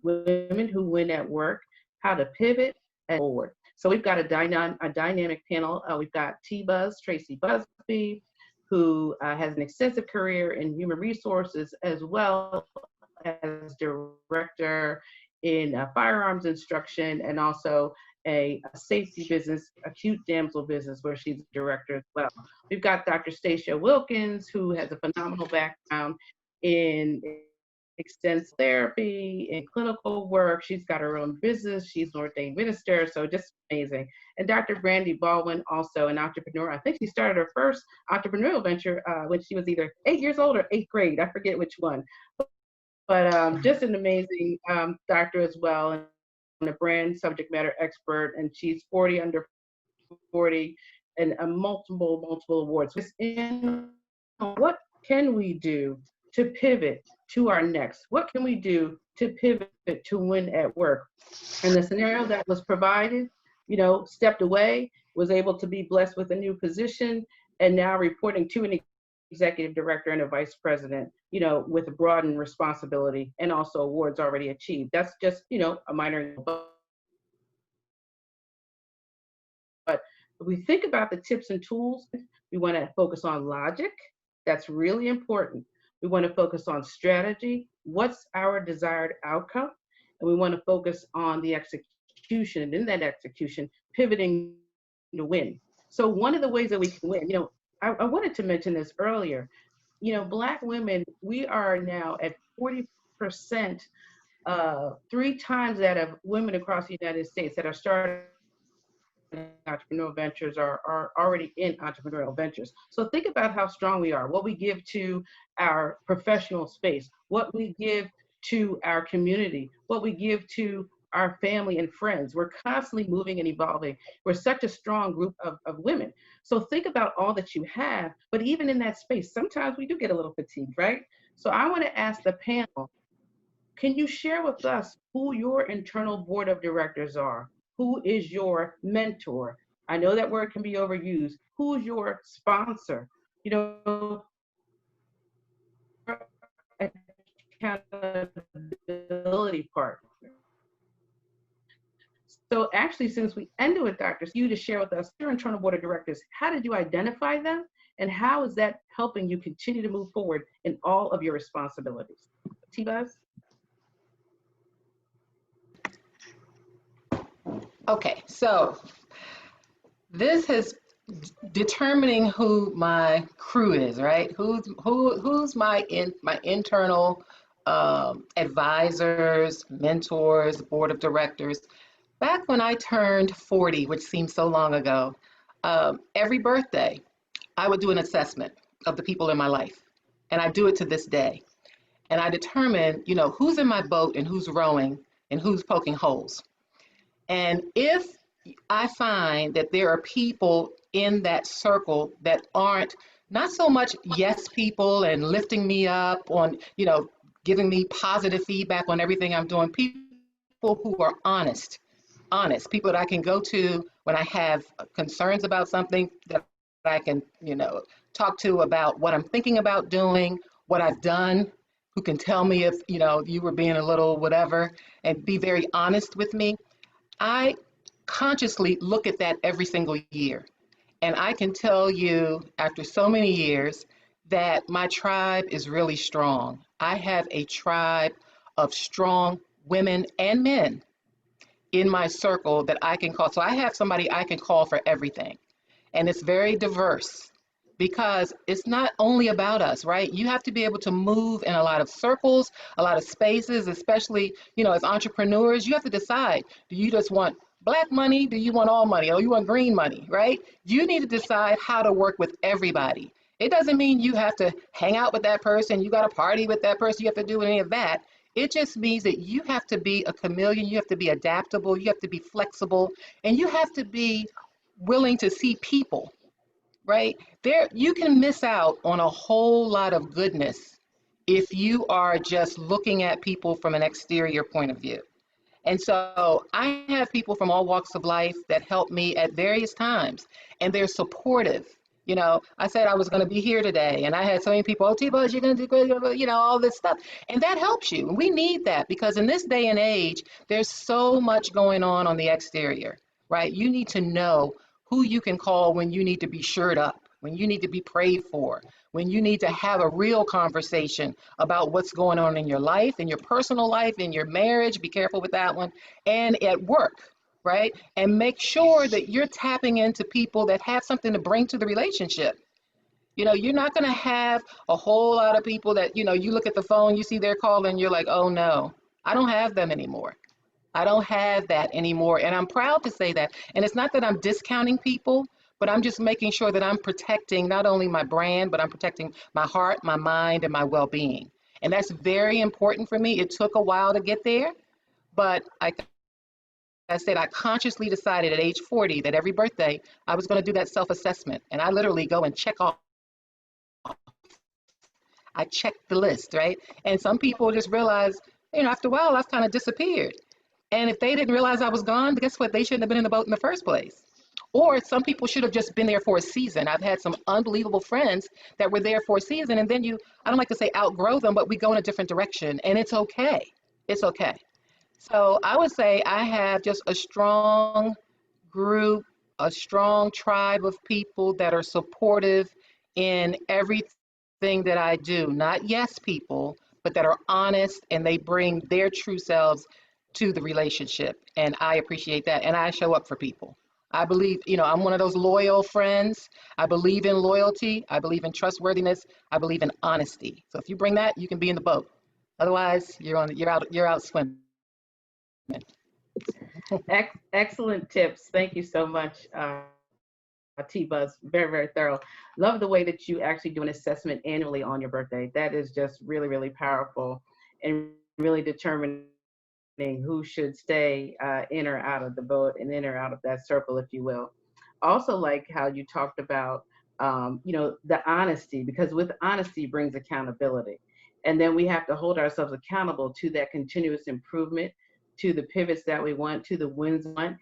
Women Who Win at Work, How to Pivot and Forward. So we've got a dynamic panel. We've got T-Buzz, Tracy Busby, who has an extensive career in human resources as well as director in firearms instruction and also a safety business, acute damsel business, where she's a director as well. We've got Dr. Stacia Wilkins, who has a phenomenal background in extensive therapy and clinical work. She's got her own business. She's an ordained minister, so just amazing. And Dr. Brandy Baldwin, also an entrepreneur. I think she started her first entrepreneurial venture when she was either 8 years old or 8th grade. I forget which one. But just an amazing doctor as well, and a brand subject matter expert. And she's 40 under 40 and multiple awards. And what can we do to pivot to our next? What can we do to pivot to win at work? And the scenario that was provided, stepped away, was able to be blessed with a new position, and now reporting to an executive director and a vice president, with a broadened responsibility and also awards already achieved. That's just, a minor. But if we think about the tips and tools, we want to focus on logic. That's really important. We want to focus on strategy. What's our desired outcome? And we want to focus on the execution. And in that execution, pivoting to win. So one of the ways that we can win, I wanted to mention this earlier. Black women, we are now at 40%, 3 times that of women across the United States that are starting entrepreneurial ventures are already in entrepreneurial ventures. So think about how strong we are, what we give to our professional space, what we give to our community, what we give to our family and friends. We're constantly moving and evolving. We're such a strong group of women. So think about all that you have, but even in that space, sometimes we do get a little fatigued, right? So I want to ask the panel, can you share with us who your internal board of directors are? Who is your mentor? I know that word can be overused. Who's your sponsor? Accountability partner. So actually, since we ended with Dr. you to share with us your internal board of directors, how did you identify them? And how is that helping you continue to move forward in all of your responsibilities? T-Buzz? Okay, so this is determining who my crew is, right? Who's my internal advisors, mentors, board of directors. Back when I turned 40, which seems so long ago, every birthday I would do an assessment of the people in my life, and I do it to this day. And I determine, who's in my boat and who's rowing and who's poking holes. And if I find that there are people in that circle that aren't not so much yes people and lifting me up on, giving me positive feedback on everything I'm doing, people who are honest, people that I can go to when I have concerns about something, that I can, talk to about what I'm thinking about doing, what I've done, who can tell me if, you were being a little whatever, and be very honest with me. I consciously look at that every single year. And I can tell you, after so many years, that my tribe is really strong. I have a tribe of strong women and men in my circle that I can call. So I have somebody I can call for everything. And it's very diverse because it's not only about us, right? You have to be able to move in a lot of circles, a lot of spaces, especially, as entrepreneurs, you have to decide, do you just want Black money? Do you want all money? Or you want green money, right? You need to decide how to work with everybody. It doesn't mean you have to hang out with that person, you got to party with that person, you have to do any of that. It just means that you have to be a chameleon, you have to be adaptable, you have to be flexible, and you have to be willing to see people, right? You can miss out on a whole lot of goodness if you are just looking at people from an exterior point of view. And so I have people from all walks of life that help me at various times, and they're supportive. You know, I said I was going to be here today, and I had so many people, oh, T-Buzz, you're going to do great, you know, all this stuff. And that helps you. We need that because in this day and age, there's so much going on the exterior, right? You need to know who you can call when you need to be shored up, when you need to be prayed for, when you need to have a real conversation about what's going on in your life, in your personal life, in your marriage. Be careful with that one. And at work, right? And make sure that you're tapping into people that have something to bring to the relationship. You know, you're not going to have a whole lot of people that, you know, you look at the phone, you see their call, and you're like, oh no, I don't have them anymore. I don't have that anymore. And I'm proud to say that. And it's not that I'm discounting people, but I'm just making sure that I'm protecting not only my brand, but I'm protecting my heart, my mind, and my well being. And that's very important for me. It took a while to get there, but I said, I consciously decided at age 40 that every birthday I was going to do that self assessment. And I literally go and check off, I check the list, right? And some people just realize, you know, after a while, I've kind of disappeared. And if they didn't realize I was gone, guess what? They shouldn't have been in the boat in the first place. Or some people should have just been there for a season. I've had some unbelievable friends that were there for a season, and then you, I don't like to say outgrow them, but we go in a different direction, and it's okay. It's okay. So I would say I have just a strong group, a strong tribe of people that are supportive in everything that I do. Not yes people, but that are honest and they bring their true selves to the relationship. And I appreciate that. And I show up for people. I believe, you know, I'm one of those loyal friends. I believe in loyalty. I believe in trustworthiness. I believe in honesty. So if you bring that, you can be in the boat. Otherwise, you're out swimming. Excellent tips. Thank you so much, T-Buzz. Very, very thorough. Love the way that you actually do an assessment annually on your birthday. That is just really, really powerful and really determining who should stay in or out of the boat and in or out of that circle, if you will. Also, like how you talked about, you know, the honesty, because with honesty brings accountability. And then we have to hold ourselves accountable to that continuous improvement, to the pivots that we want, to the wins we want.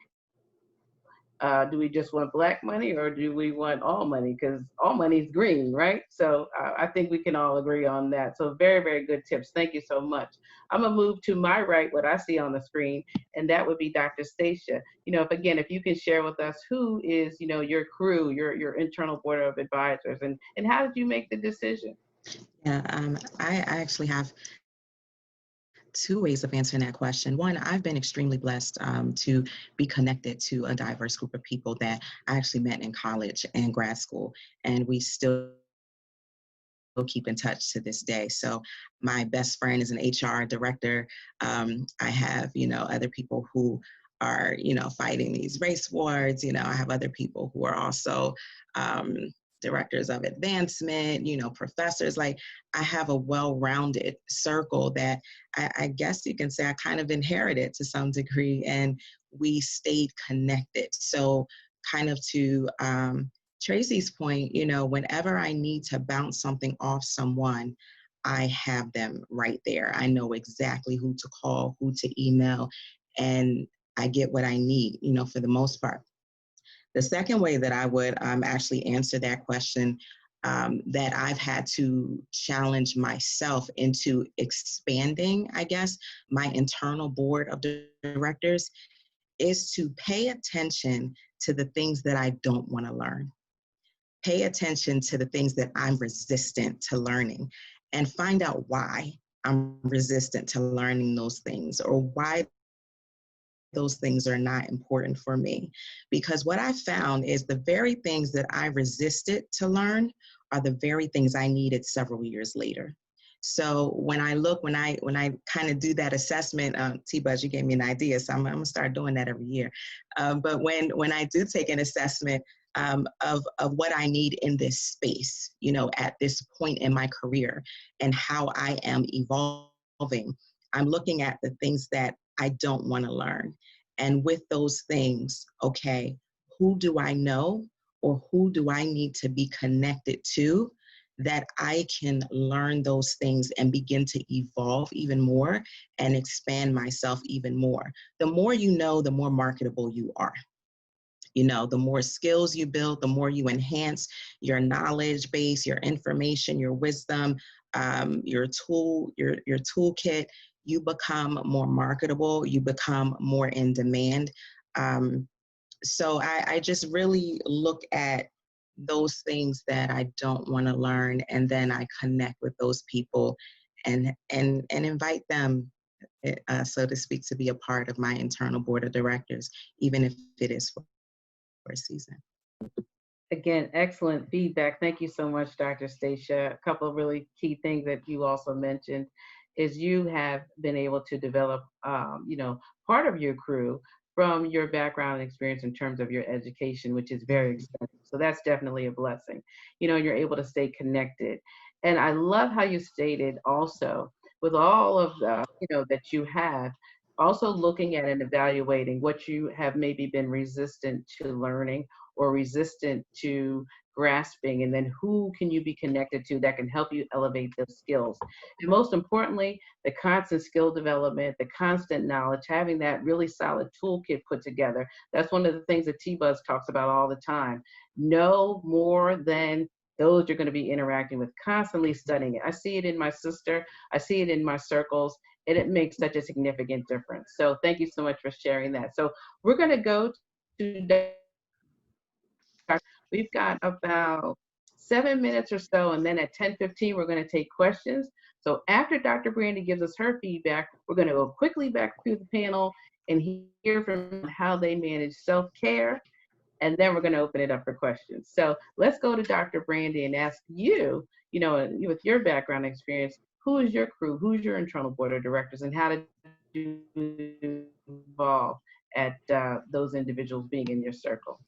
Do we just want black money or do we want all money? Because all money is green, right? So I think we can all agree on that. So very, very good tips. Thank you so much. I'm gonna move to my right, what I see on the screen, and that would be Dr. Stacia. You know, if you can share with us who is, you know, your crew, your internal board of advisors, and how did you make the decision? Yeah, I actually have two ways of answering that question. One, I've been extremely blessed to be connected to a diverse group of people that I actually met in college and grad school, and we still keep in touch to this day. So my best friend is an HR director. I have, you know, other people who are, you know, fighting these race wars. You know, I have other people who are also directors of advancement, you know, professors. Like, I have a well-rounded circle that I guess you can say I kind of inherited to some degree, and we stayed connected. So kind of to Tracy's point, you know, whenever I need to bounce something off someone, I have them right there. I know exactly who to call, who to email, and I get what I need, you know, for the most part. The second way that I would actually answer that question, that I've had to challenge myself into expanding, I guess, my internal board of directors, is to pay attention to the things that I don't want to learn. Pay attention to the things that I'm resistant to learning, and find out why I'm resistant to learning those things, or why those things are not important for me. Because what I found is the very things that I resisted to learn are the very things I needed several years later. So when I kind of do that assessment, T-Buzz, you gave me an idea, so I'm gonna start doing that every year. But when I do take an assessment of what I need in this space, you know, at this point in my career and how I am evolving, I'm looking at the things that I don't want to learn. And with those things, okay, who do I know or who do I need to be connected to that I can learn those things and begin to evolve even more and expand myself even more. The more you know, the more marketable you are. You know, the more skills you build, the more you enhance your knowledge base, your information, your wisdom, your toolkit, you become more marketable, you become more in demand. So I just really look at those things that I don't want to learn, and then I connect with those people and invite them, so to speak, to be a part of my internal board of directors, even if it is for a season. Again, excellent feedback. Thank you so much, Dr. Stacia. A couple of really key things that you also mentioned is you have been able to develop, part of your crew from your background and experience in terms of your education, which is very extensive. So that's definitely a blessing. You're able to stay connected. And I love how you stated also with all of the, that you have, also looking at and evaluating what you have maybe been resistant to learning or resistant to grasping, and then who can you be connected to that can help you elevate those skills. And most importantly, the constant skill development, the constant knowledge, having that really solid toolkit put together. That's one of the things that T-Buzz talks about all the time. Know more than those you're going to be interacting with, constantly studying it. I see it in my sister, I see it in my circles, and it makes such a significant difference. So thank you so much for sharing that. So we're going to go to, we've got about 7 minutes or so, and then at 10:15, we're going to take questions. So after Dr. Brandy gives us her feedback, we're going to go quickly back through the panel and hear from how they manage self-care, and then we're going to open it up for questions. So let's go to Dr. Brandy and ask you, with your background experience, who is your crew? Who's your internal board of directors, and how did you evolve at those individuals being in your circle?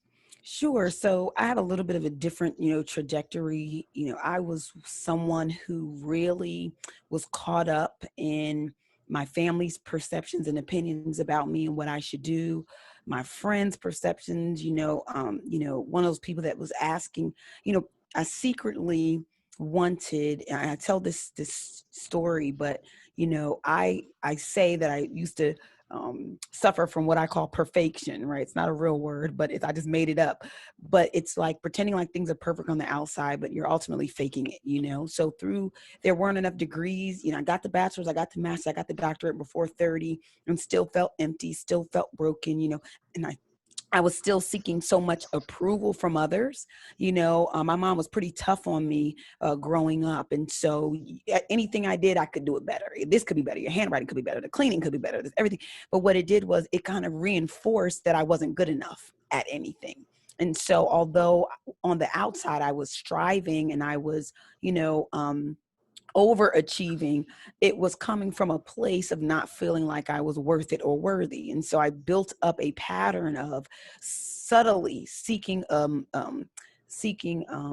Sure. So I have a little bit of a different, trajectory. I was someone who really was caught up in my family's perceptions and opinions about me and what I should do. My friends' perceptions, one of those people that was asking, I secretly wanted, and I tell this story, but, I say that I used to suffer from what I call perfection, right? It's not a real word, but I just made it up. But it's like pretending like things are perfect on the outside, but you're ultimately faking it, So there weren't enough degrees, I got the bachelor's, I got the master's, I got the doctorate before 30 and still felt empty, still felt broken, and I was still seeking so much approval from others. My mom was pretty tough on me growing up. And so anything I did, I could do it better. This could be better. Your handwriting could be better. The cleaning could be better. Everything. But what it did was it kind of reinforced that I wasn't good enough at anything. And so although on the outside I was striving and I was, overachieving, it was coming from a place of not feeling like I was worth it or worthy. And so I built up a pattern of subtly seeking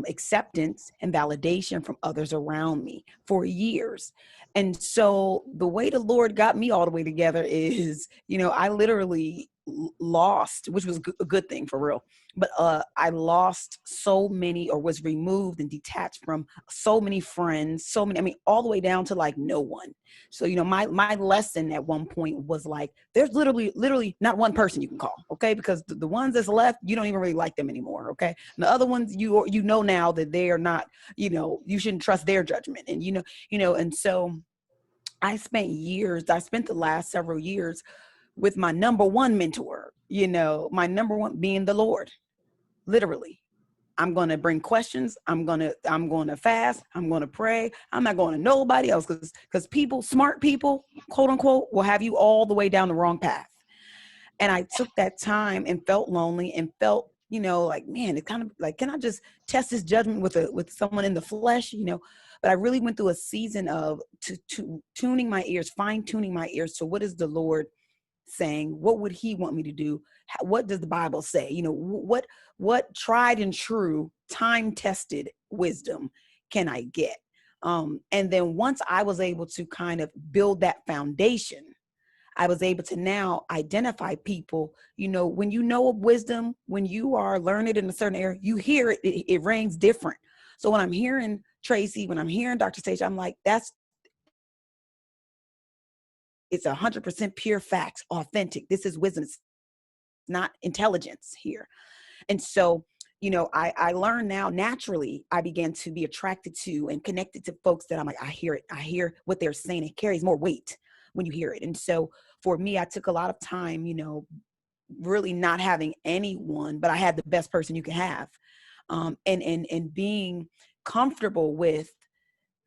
acceptance and validation from others around me for years. And so the way the Lord got me all the way together is, I literally lost, which was a good thing for real. But I lost so many, or was removed and detached from so many friends, all the way down to like no one. So, my lesson at one point was like, there's literally not one person you can call, okay? Because the ones that's left, you don't even really like them anymore, okay? And the other ones, you know now that they are not, you shouldn't trust their judgment. And, and so I spent the last several years with my number one mentor, my number one being the Lord. Literally, I'm going to bring questions. I'm going to fast. I'm going to pray. I'm not going to nobody else because smart people, quote unquote, will have you all the way down the wrong path. And I took that time and felt lonely and felt, like, man, it's kind of like, can I just test this judgment with someone in the flesh, But I really went through a season of tuning my ears, fine tuning my ears. So what is the Lord saying? What would he want me to do? What does the Bible say? What tried and true, time-tested wisdom can I get? And then once I was able to kind of build that foundation, I was able to now identify people, when you know of wisdom, when you are learned in a certain area, you hear it, it rings different. So when I'm hearing Tracy, when I'm hearing Dr. Sage, I'm like, it's 100% pure facts, authentic. This is wisdom. It's not intelligence here. And so, I learned now naturally, I began to be attracted to and connected to folks that I'm like, I hear it. I hear what they're saying. It carries more weight when you hear it. And so for me, I took a lot of time, really not having anyone, but I had the best person you can have. And being comfortable with,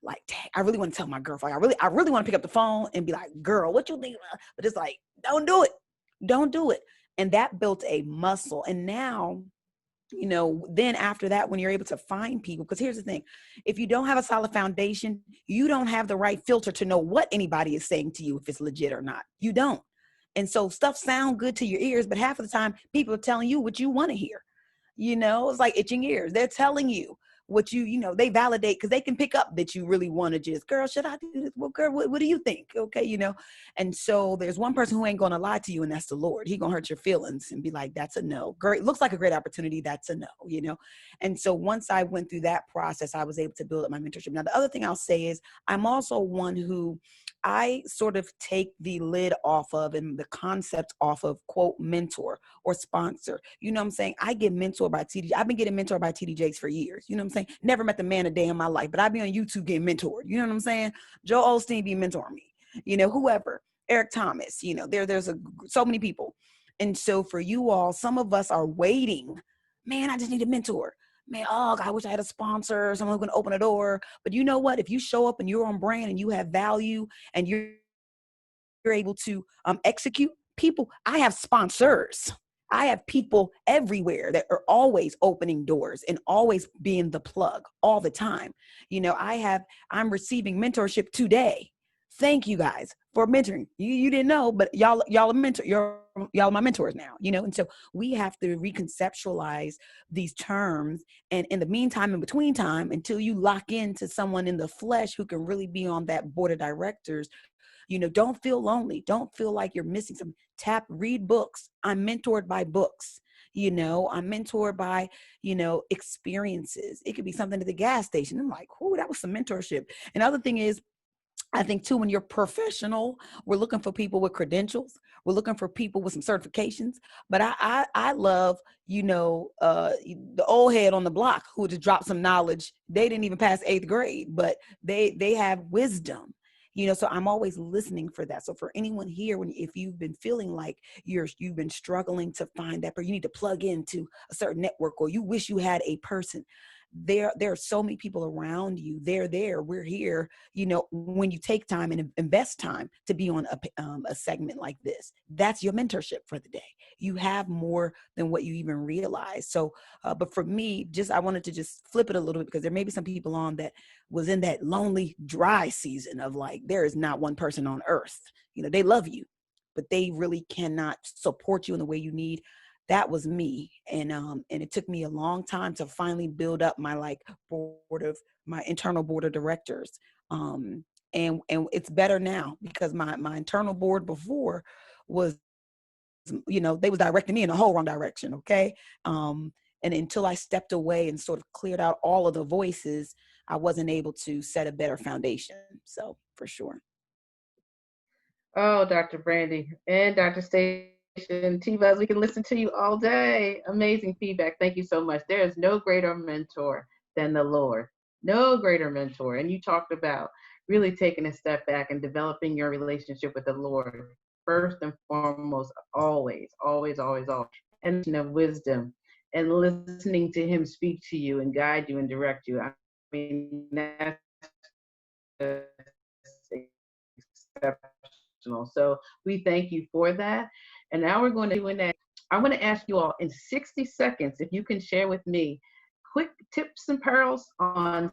like, dang, I really want to tell my girlfriend. I really want to pick up the phone and be like, girl, what you think? But it's like, don't do it. Don't do it. And that built a muscle. And now, then after that, when you're able to find people, because here's the thing, if you don't have a solid foundation, you don't have the right filter to know what anybody is saying to you, if it's legit or not. You don't. And so stuff sound good to your ears, but half of the time people are telling you what you want to hear. It's like itching ears. They're telling you what they validate, because they can pick up that you really want to just, girl, should I do this? Well, girl, what do you think? Okay. And so there's one person who ain't going to lie to you, and that's the Lord. He going to hurt your feelings and be like, that's a no. Great. Looks like a great opportunity. That's a no, And so once I went through that process, I was able to build up my mentorship. Now, the other thing I'll say is I'm also one who I sort of take the lid off of and the concept off of, quote, mentor or sponsor. You know what I'm saying? I get mentored by TD. I've been getting mentored by TD Jakes for years. You know what I'm saying? Never met the man a day in my life, but I be on YouTube getting mentored. You know what I'm saying? Joel Osteen be mentoring me, whoever, Eric Thomas, there's so many people. And so for you all, some of us are waiting, man, I just need a mentor. Man, oh, I wish I had a sponsor, someone who can open a door. But you know what? If you show up and you're on brand and you have value and you're able to execute people, I have sponsors. I have people everywhere that are always opening doors and always being the plug all the time. I'm receiving mentorship today. Thank you guys for mentoring. You didn't know, but y'all are y'all are my mentors now, and so we have to reconceptualize these terms. And in the meantime, in between time, until you lock into someone in the flesh who can really be on that board of directors, don't feel lonely. Don't feel like you're missing some. Read books. I'm mentored by books. I'm mentored by, experiences. It could be something at the gas station. I'm like, oh, that was some mentorship. And the other thing is, I think too, when you're professional, we're looking for people with credentials. We're looking for people with some certifications. But I love, the old head on the block who just dropped some knowledge. They didn't even pass 8th grade, but they have wisdom. So I'm always listening for that. So for anyone here, if you've been feeling like you've been struggling to find that, or you need to plug into a certain network, or you wish you had a person, there are so many people around you. They're there. We're here. When you take time and invest time to be on a segment like this, that's your mentorship for the day. You have more than what you even realize. So, but for me, I wanted to just flip it a little bit, because there may be some people on that was in that lonely, dry season of like, there is not one person on earth. They love you, but they really cannot support you in the way you need. That was me. And it took me a long time to finally build up my my internal board of directors. And it's better now, because my internal board before was, they was directing me in a whole wrong direction. Okay. And until I stepped away and sort of cleared out all of the voices, I wasn't able to set a better foundation. So for sure. Oh, Dr. Brandy and Dr. Station, T-Buzz, we can listen to you all day. Amazing feedback. Thank you so much. There is no greater mentor than the Lord. No greater mentor. And you talked about really taking a step back and developing your relationship with the Lord. First and foremost, always, always, always, always. And of wisdom and listening to him speak to you and guide you and direct you. I mean, that's exceptional. So we thank you for that. And now we're going to do that. I want to ask you all in 60 seconds, if you can share with me quick tips and pearls on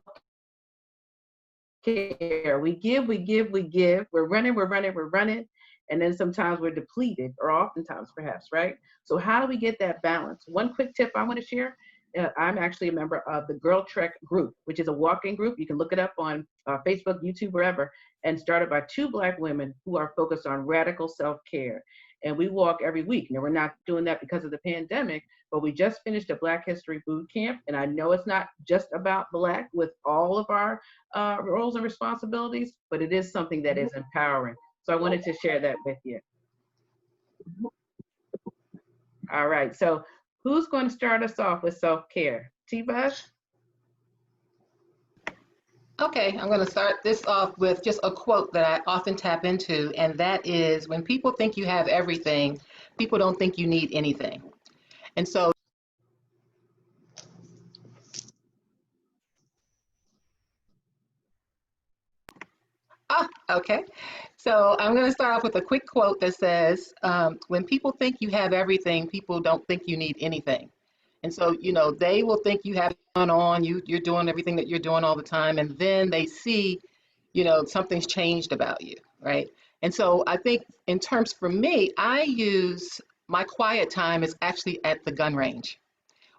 care. We give. We're running. And then sometimes we're depleted, or oftentimes perhaps, right? So how do we get that balance? One quick tip I want to share. I'm actually a member of the Girl Trek group, which is a walk-in group. You can look it up on Facebook, YouTube, wherever, and started by 2 Black women who are focused on radical self-care. and we walk every week. Now, we're not doing that because of the pandemic, but we just finished a Black History Boot Camp, and I know it's not just about Black with all of our roles and responsibilities, but it is something that is empowering. So I wanted to share that with you. All right, so who's going to start us off with self-care? T-Buzz? Okay, I'm going to start this off with just a quote that I often tap into, and that is, when people think you have everything, people don't think you need anything. And so, okay. So I'm going to start off with a quick quote that says, when people think you have everything, people don't think you need anything. And so, they will think you have it going on, you're doing everything that you're doing all the time, and then they see, something's changed about you, right? And so I think in terms for me, I use my quiet time is actually at the gun range.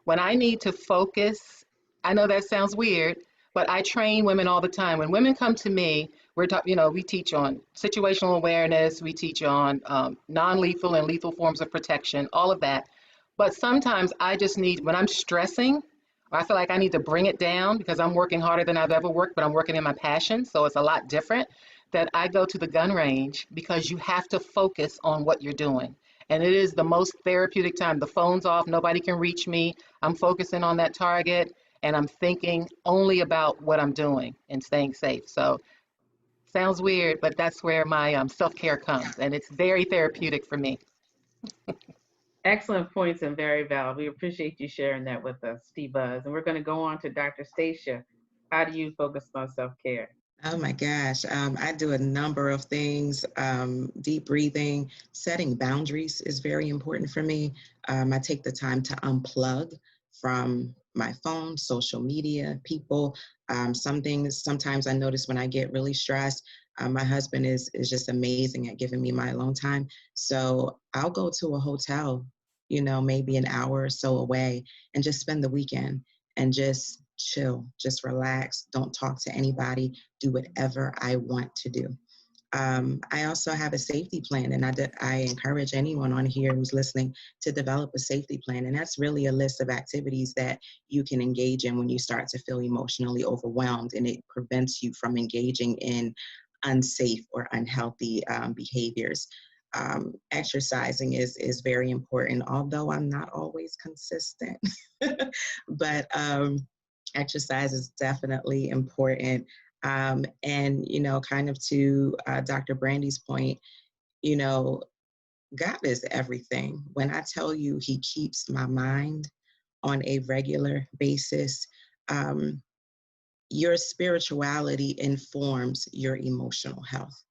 When I need to focus, I know that sounds weird, but I train women all the time. When women come to me, we teach on situational awareness, we teach on non-lethal and lethal forms of protection, all of that. But sometimes I just need, when I'm stressing, or I feel like I need to bring it down because I'm working harder than I've ever worked, but I'm working in my passion, so it's a lot different, that I go to the gun range because you have to focus on what you're doing. And it is the most therapeutic time. The phone's off, nobody can reach me. I'm focusing on that target, and I'm thinking only about what I'm doing and staying safe. So sounds weird, but that's where my self-care comes, and it's very therapeutic for me. Excellent points and very valid. We appreciate you sharing that with us, T-Buzz. And we're going to go on to Dr. Stacia. How do you focus on self-care? Oh my gosh, I do a number of things. Deep breathing, setting boundaries is very important for me. I take the time to unplug from my phone, social media, people. Sometimes I notice when I get really stressed, my husband is just amazing at giving me my alone time. So I'll go to a hotel, maybe an hour or so away, and just spend the weekend and just chill, just relax, don't talk to anybody, do whatever I want to do. I also have a safety plan, and I encourage anyone on here who's listening to develop a safety plan. And that's really a list of activities that you can engage in when you start to feel emotionally overwhelmed, and it prevents you from engaging in unsafe or unhealthy behaviors. Exercising is very important, although I'm not always consistent. But exercise is definitely important. And, kind of to Dr. Brandy's point, God is everything. When I tell you he keeps my mind on a regular basis, your spirituality informs your emotional health.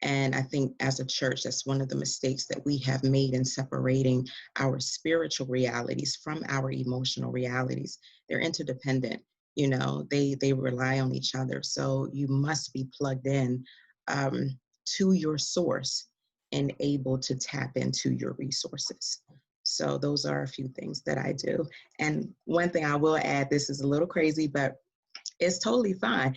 And I think as a church, that's one of the mistakes that we have made in separating our spiritual realities from our emotional realities. They're interdependent, they rely on each other. So you must be plugged in to your source and able to tap into your resources. So those are a few things that I do. And one thing I will add, this is a little crazy, but it's totally fine.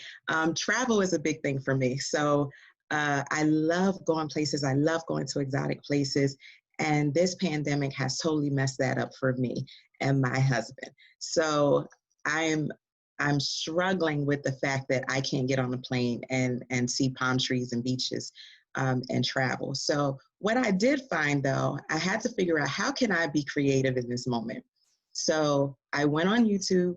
Travel is a big thing for me. So I love going places. I love going to exotic places. And this pandemic has totally messed that up for me and my husband. So I'm struggling with the fact that I can't get on a plane and see palm trees and beaches and travel. So what I did find, though, I had to figure out, how can I be creative in this moment? So I went on YouTube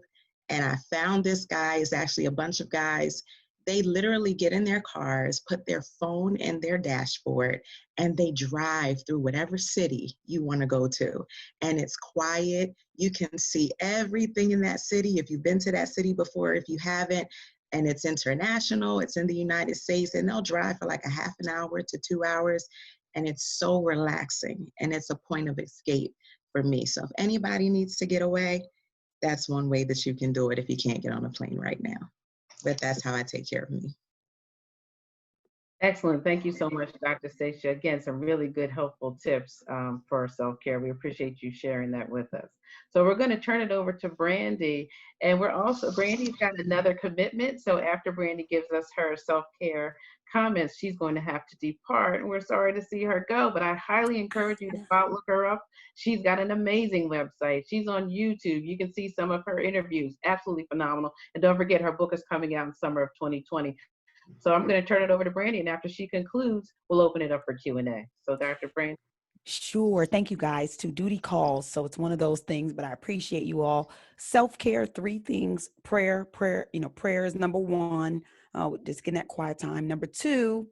and I found this guy. It's actually a bunch of guys. They literally get in their cars, put their phone in their dashboard, and they drive through whatever city you want to go to. And it's quiet. You can see everything in that city. If you've been to that city before, if you haven't, and it's international, it's in the United States, and they'll drive for like a half an hour to 2 hours. And it's so relaxing, and it's a point of escape for me. So if anybody needs to get away, that's one way that you can do it if you can't get on a plane right now. But that's how I take care of me. Excellent. Thank you so much, Dr. Stacia. Again, some really good, helpful tips for self-care. We appreciate you sharing that with us. So we're going to turn it over to Brandy. And Brandy's got another commitment. So after Brandy gives us her self-care comments, she's going to have to depart. And we're sorry to see her go, but I highly encourage you to look her up. She's got an amazing website. She's on YouTube. You can see some of her interviews. Absolutely phenomenal. And don't forget, her book is coming out in summer of 2020. So I'm going to turn it over to Brandy, and after she concludes, we'll open it up for Q&A. So Dr. Brandy. Sure. Thank you guys. To duty calls. So it's one of those things, but I appreciate you all. Self-care, 3 things. Prayer, prayer is number 1. Just getting that quiet time. Number 2,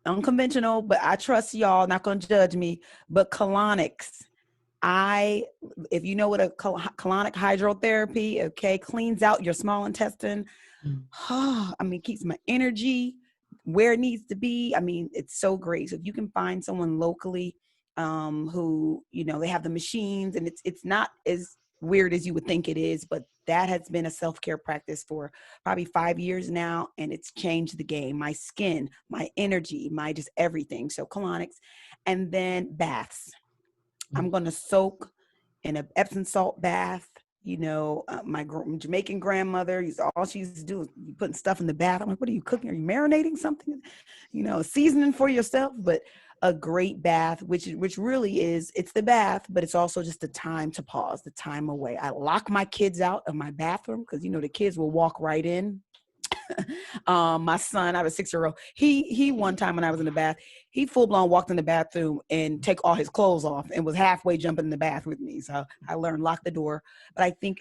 unconventional, but I trust y'all, not going to judge me, but colonics. If you know what a colonic hydrotherapy, okay, cleans out your small intestine. Keeps my energy where it needs to be. It's so great. So if you can find someone locally who, they have the machines, and it's not as weird as you would think it is, but that has been a self-care practice for probably 5 years now, and it's changed the game. My skin, my energy, my just everything. So colonics. And then baths. I'm going to soak in an Epsom salt bath. My Jamaican grandmother, all she used to do was putting stuff in the bath. I'm like, what are you cooking? Are you marinating something? Seasoning for yourself. But a great bath, which really is, it's the bath, but it's also just the time to pause, the time away. I lock my kids out of my bathroom because, the kids will walk right in. My son, I have a 6-year-old. He one time when I was in the bath, he full blown walked in the bathroom and take all his clothes off and was halfway jumping in the bath with me. So I learned lock the door. But I think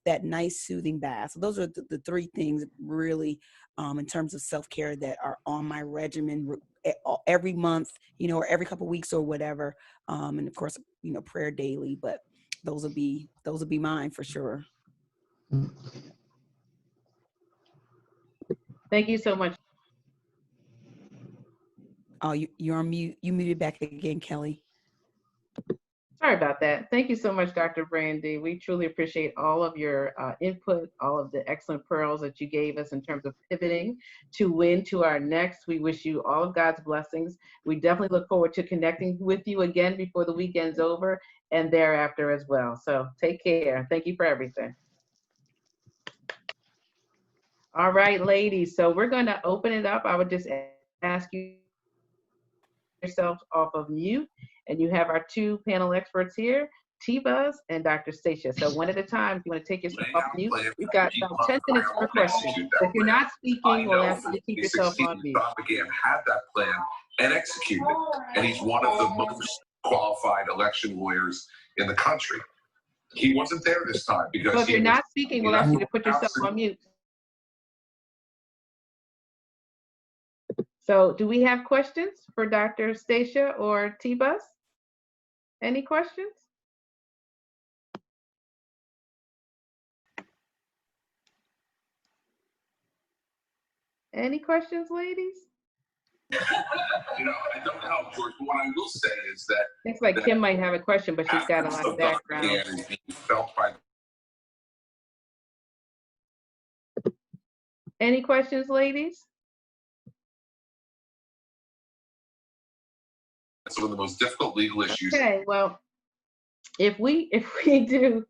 that nice soothing bath. So those are the 3 things really in terms of self-care that are on my regimen every month, or every couple of weeks or whatever. And of course, prayer daily. But those will be mine for sure. Thank you so much. Oh, you're on mute. You muted back again, Kelly. Sorry about that. Thank you so much, Dr. Brandy. We truly appreciate all of your input, all of the excellent pearls that you gave us in terms of pivoting to win to our next. We wish you all of God's blessings. We definitely look forward to connecting with you again before the weekend's over and thereafter as well. So take care. Thank you for everything. All right, ladies. So we're going to open it up. I would just ask you yourself off of mute, and you have our 2 panel experts here, T-Buzz and Dr. Stacia. So one at a time, if you want to take yourself off mute, we've got about 10 minutes per question. If you're not speaking, we'll ask you to keep yourself on mute. Again, had that plan and executed it, and he's one of the most qualified election lawyers in the country. He wasn't there this time because. So if you're not speaking, we'll ask you to put yourself on mute. So do we have questions for Dr. Stacia or T-Buzz? Any questions? Any questions, ladies? I don't know, George, but what I will say is that. Looks like Kim might have a question, but she's got a lot of background. Any questions, ladies? Some of the most difficult legal issues. Okay, well, if we do,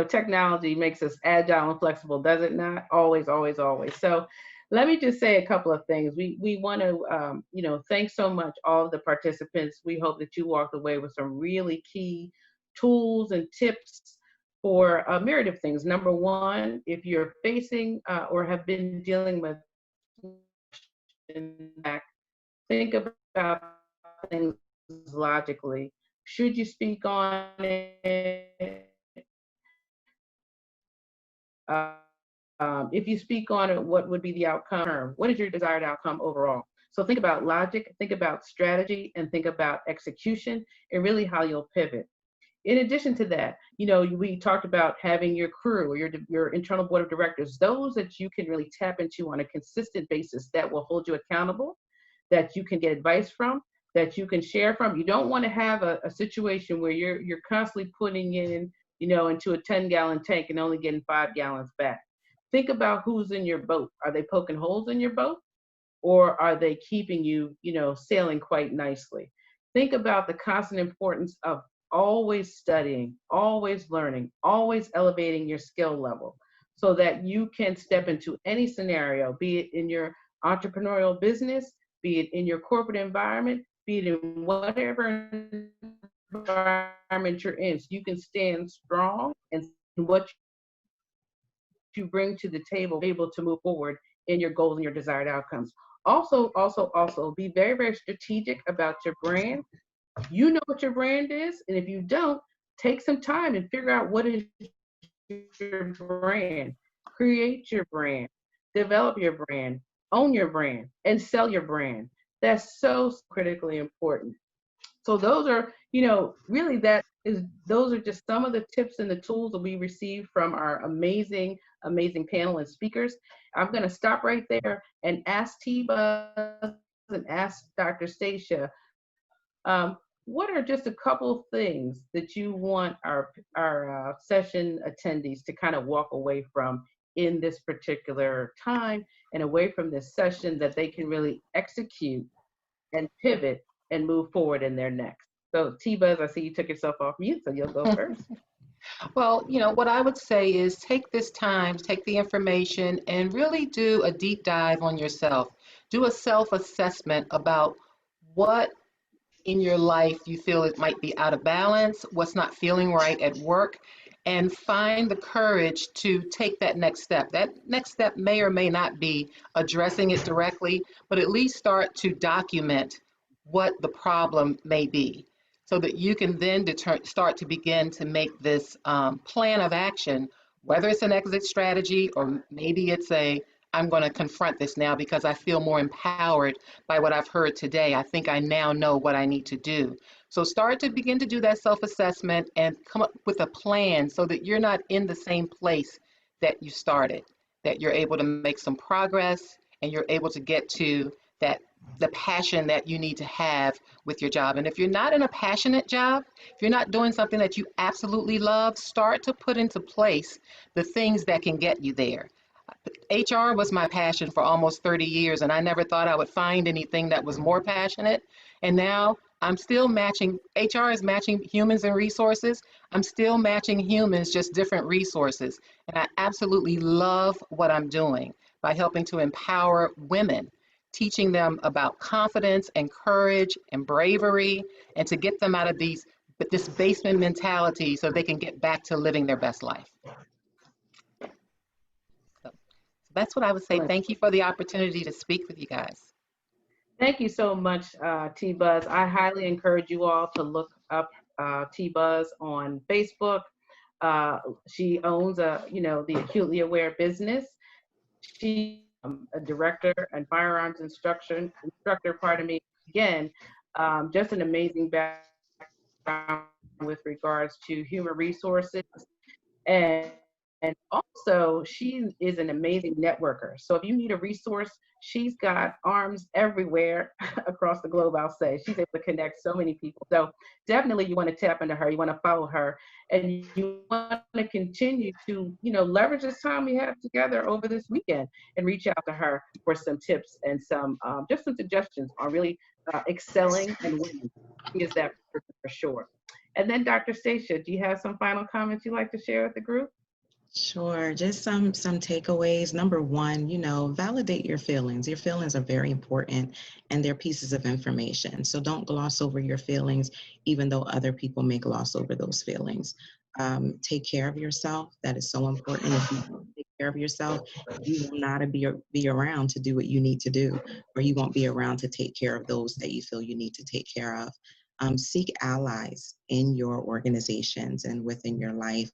technology makes us agile and flexible, does it not? Always, always, always. So let me just say a couple of things. We want to, thank so much all of the participants. We hope that you walked away with some really key tools and tips for a myriad of things. Number 1, if you're facing or have been dealing with, think about things logically. Should you speak on it? If you speak on it, what would be the outcome? What is your desired outcome overall? So think about logic, think about strategy, and think about execution, and really how you'll pivot. In addition to that, we talked about having your crew or your internal board of directors, those that you can really tap into on a consistent basis that will hold you accountable, that you can get advice from, that you can share from. You don't want to have a situation where you're constantly putting in, into a 10-gallon tank and only getting 5 gallons back. Think about who's in your boat. Are they poking holes in your boat? or are they keeping you, sailing quite nicely? Think about the constant importance of always studying, always learning, always elevating your skill level so that you can step into any scenario, be it in your entrepreneurial business, be it in your corporate environment, be it in whatever environment you're in, so you can stand strong and what you bring to the table, able to move forward in your goals and your desired outcomes. Also, be very, very strategic about your brand. You know what your brand is, and if you don't, take some time and figure out what is your brand. Create your brand, develop your brand, own your brand, and sell your brand. That's so critically important. So those are, really those are just some of the tips and the tools that we received from our amazing, amazing panel and speakers. I'm going to stop right there and ask T-Buzz and ask Dr. Stacia, what are just a couple of things that you want our session attendees to kind of walk away from in this particular time and away from this session that they can really execute and pivot and move forward in their next? So T-Buzz, I see you took yourself off mute, so you'll go first. Well, what I would say is take this time, take the information, and really do a deep dive on yourself. Do a self-assessment about what in your life you feel it might be out of balance, what's not feeling right at work, and find the courage to take that next step. That next step may or may not be addressing it directly, but at least start to document what the problem may be so that you can then start to begin to make this plan of action, whether it's an exit strategy or maybe it's I'm going to confront this now because I feel more empowered by what I've heard today. I think I now know what I need to do. So start to begin to do that self-assessment and come up with a plan so that you're not in the same place that you started, that you're able to make some progress and you're able to get to the passion that you need to have with your job. And if you're not in a passionate job, if you're not doing something that you absolutely love, start to put into place the things that can get you there. HR was my passion for almost 30 years, and I never thought I would find anything that was more passionate. And now I'm still matching, HR is matching humans and resources. I'm still matching humans, just different resources. And I absolutely love what I'm doing by helping to empower women, teaching them about confidence and courage and bravery, and to get them out of this basement mentality so they can get back to living their best life. That's what I would say. Thank you for the opportunity to speak with you guys. Thank you so much, T-Buzz. I highly encourage you all to look up T-Buzz on Facebook. She owns the Acutely Aware business. She's a director and firearms instructor, Again, just an amazing background with regards to human resources. And also, she is an amazing networker. So if you need a resource, she's got arms everywhere across the globe, I'll say. She's able to connect so many people. So definitely you want to tap into her. You want to follow her. And you want to continue to, leverage this time we have together over this weekend and reach out to her for some tips and some just some suggestions on really excelling and winning. She is that person for sure. And then Dr. Stacia, do you have some final comments you'd like to share with the group? Sure, just some takeaways. Number one, validate your feelings. Your feelings are very important and they're pieces of information. So don't gloss over your feelings, even though other people may gloss over those feelings. Take care of yourself. That is so important. If you don't take care of yourself, you will not be around to do what you need to do, or you won't be around to take care of those that you feel you need to take care of. Seek allies in your organizations and within your life.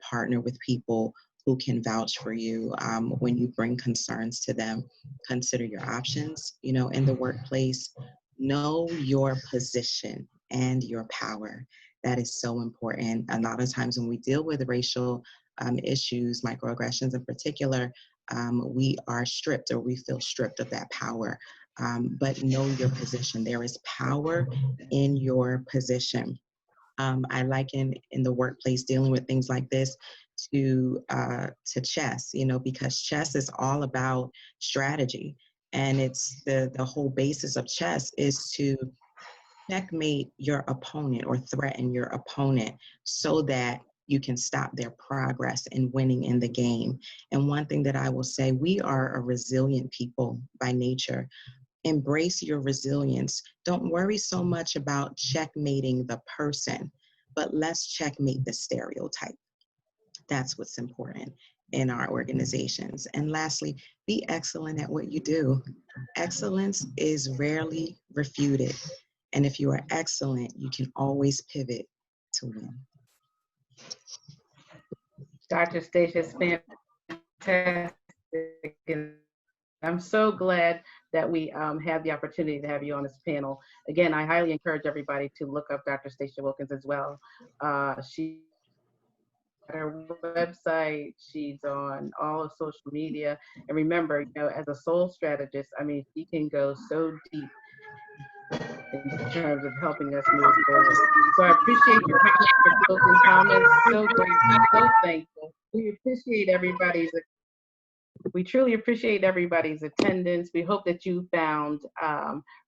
Partner with people who can vouch for you when you bring concerns to them. Consider your options, in the workplace. Know your position and your power. That is so important. A lot of times when we deal with racial issues, microaggressions in particular, we are stripped or we feel stripped of that power. But know your position. There is power in your position. I liken in the workplace dealing with things like this to chess, because chess is all about strategy. And it's the whole basis of chess is to checkmate your opponent or threaten your opponent so that you can stop their progress in winning in the game. And one thing that I will say, we are a resilient people by nature. Embrace your resilience. Don't worry so much about checkmating the person, but let's checkmate the stereotype. That's what's important in our organizations. And lastly, be excellent at what you do. Excellence is rarely refuted. And if you are excellent, you can always pivot to win. Dr. Stacia, it's fantastic. And I'm so glad that we had the opportunity to have you on this panel. Again, I highly encourage everybody to look up Dr. Stacia Wilkins as well. She her website, she's on all of social media. And remember, you know, as a soul strategist, I mean, she can go so deep in terms of helping us move forward. So I appreciate your comments, your closing comments. So grateful, so thankful. We truly appreciate everybody's attendance. We hope that you found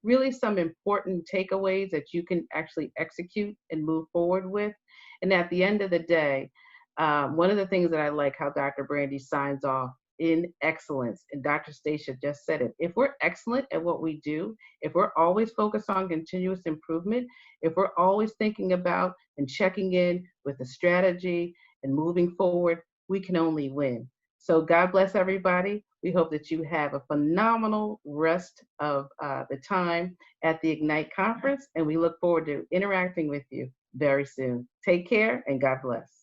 really some important takeaways that you can actually execute and move forward with. And at the end of the day, one of the things that I like how Dr. Brandy signs off in excellence, and Dr. Stacia just said it, if we're excellent at what we do, if we're always focused on continuous improvement, if we're always thinking about and checking in with the strategy and moving forward, we can only win. So God bless everybody. We hope that you have a phenomenal rest of the time at the Ignite conference, and we look forward to interacting with you very soon. Take care and God bless.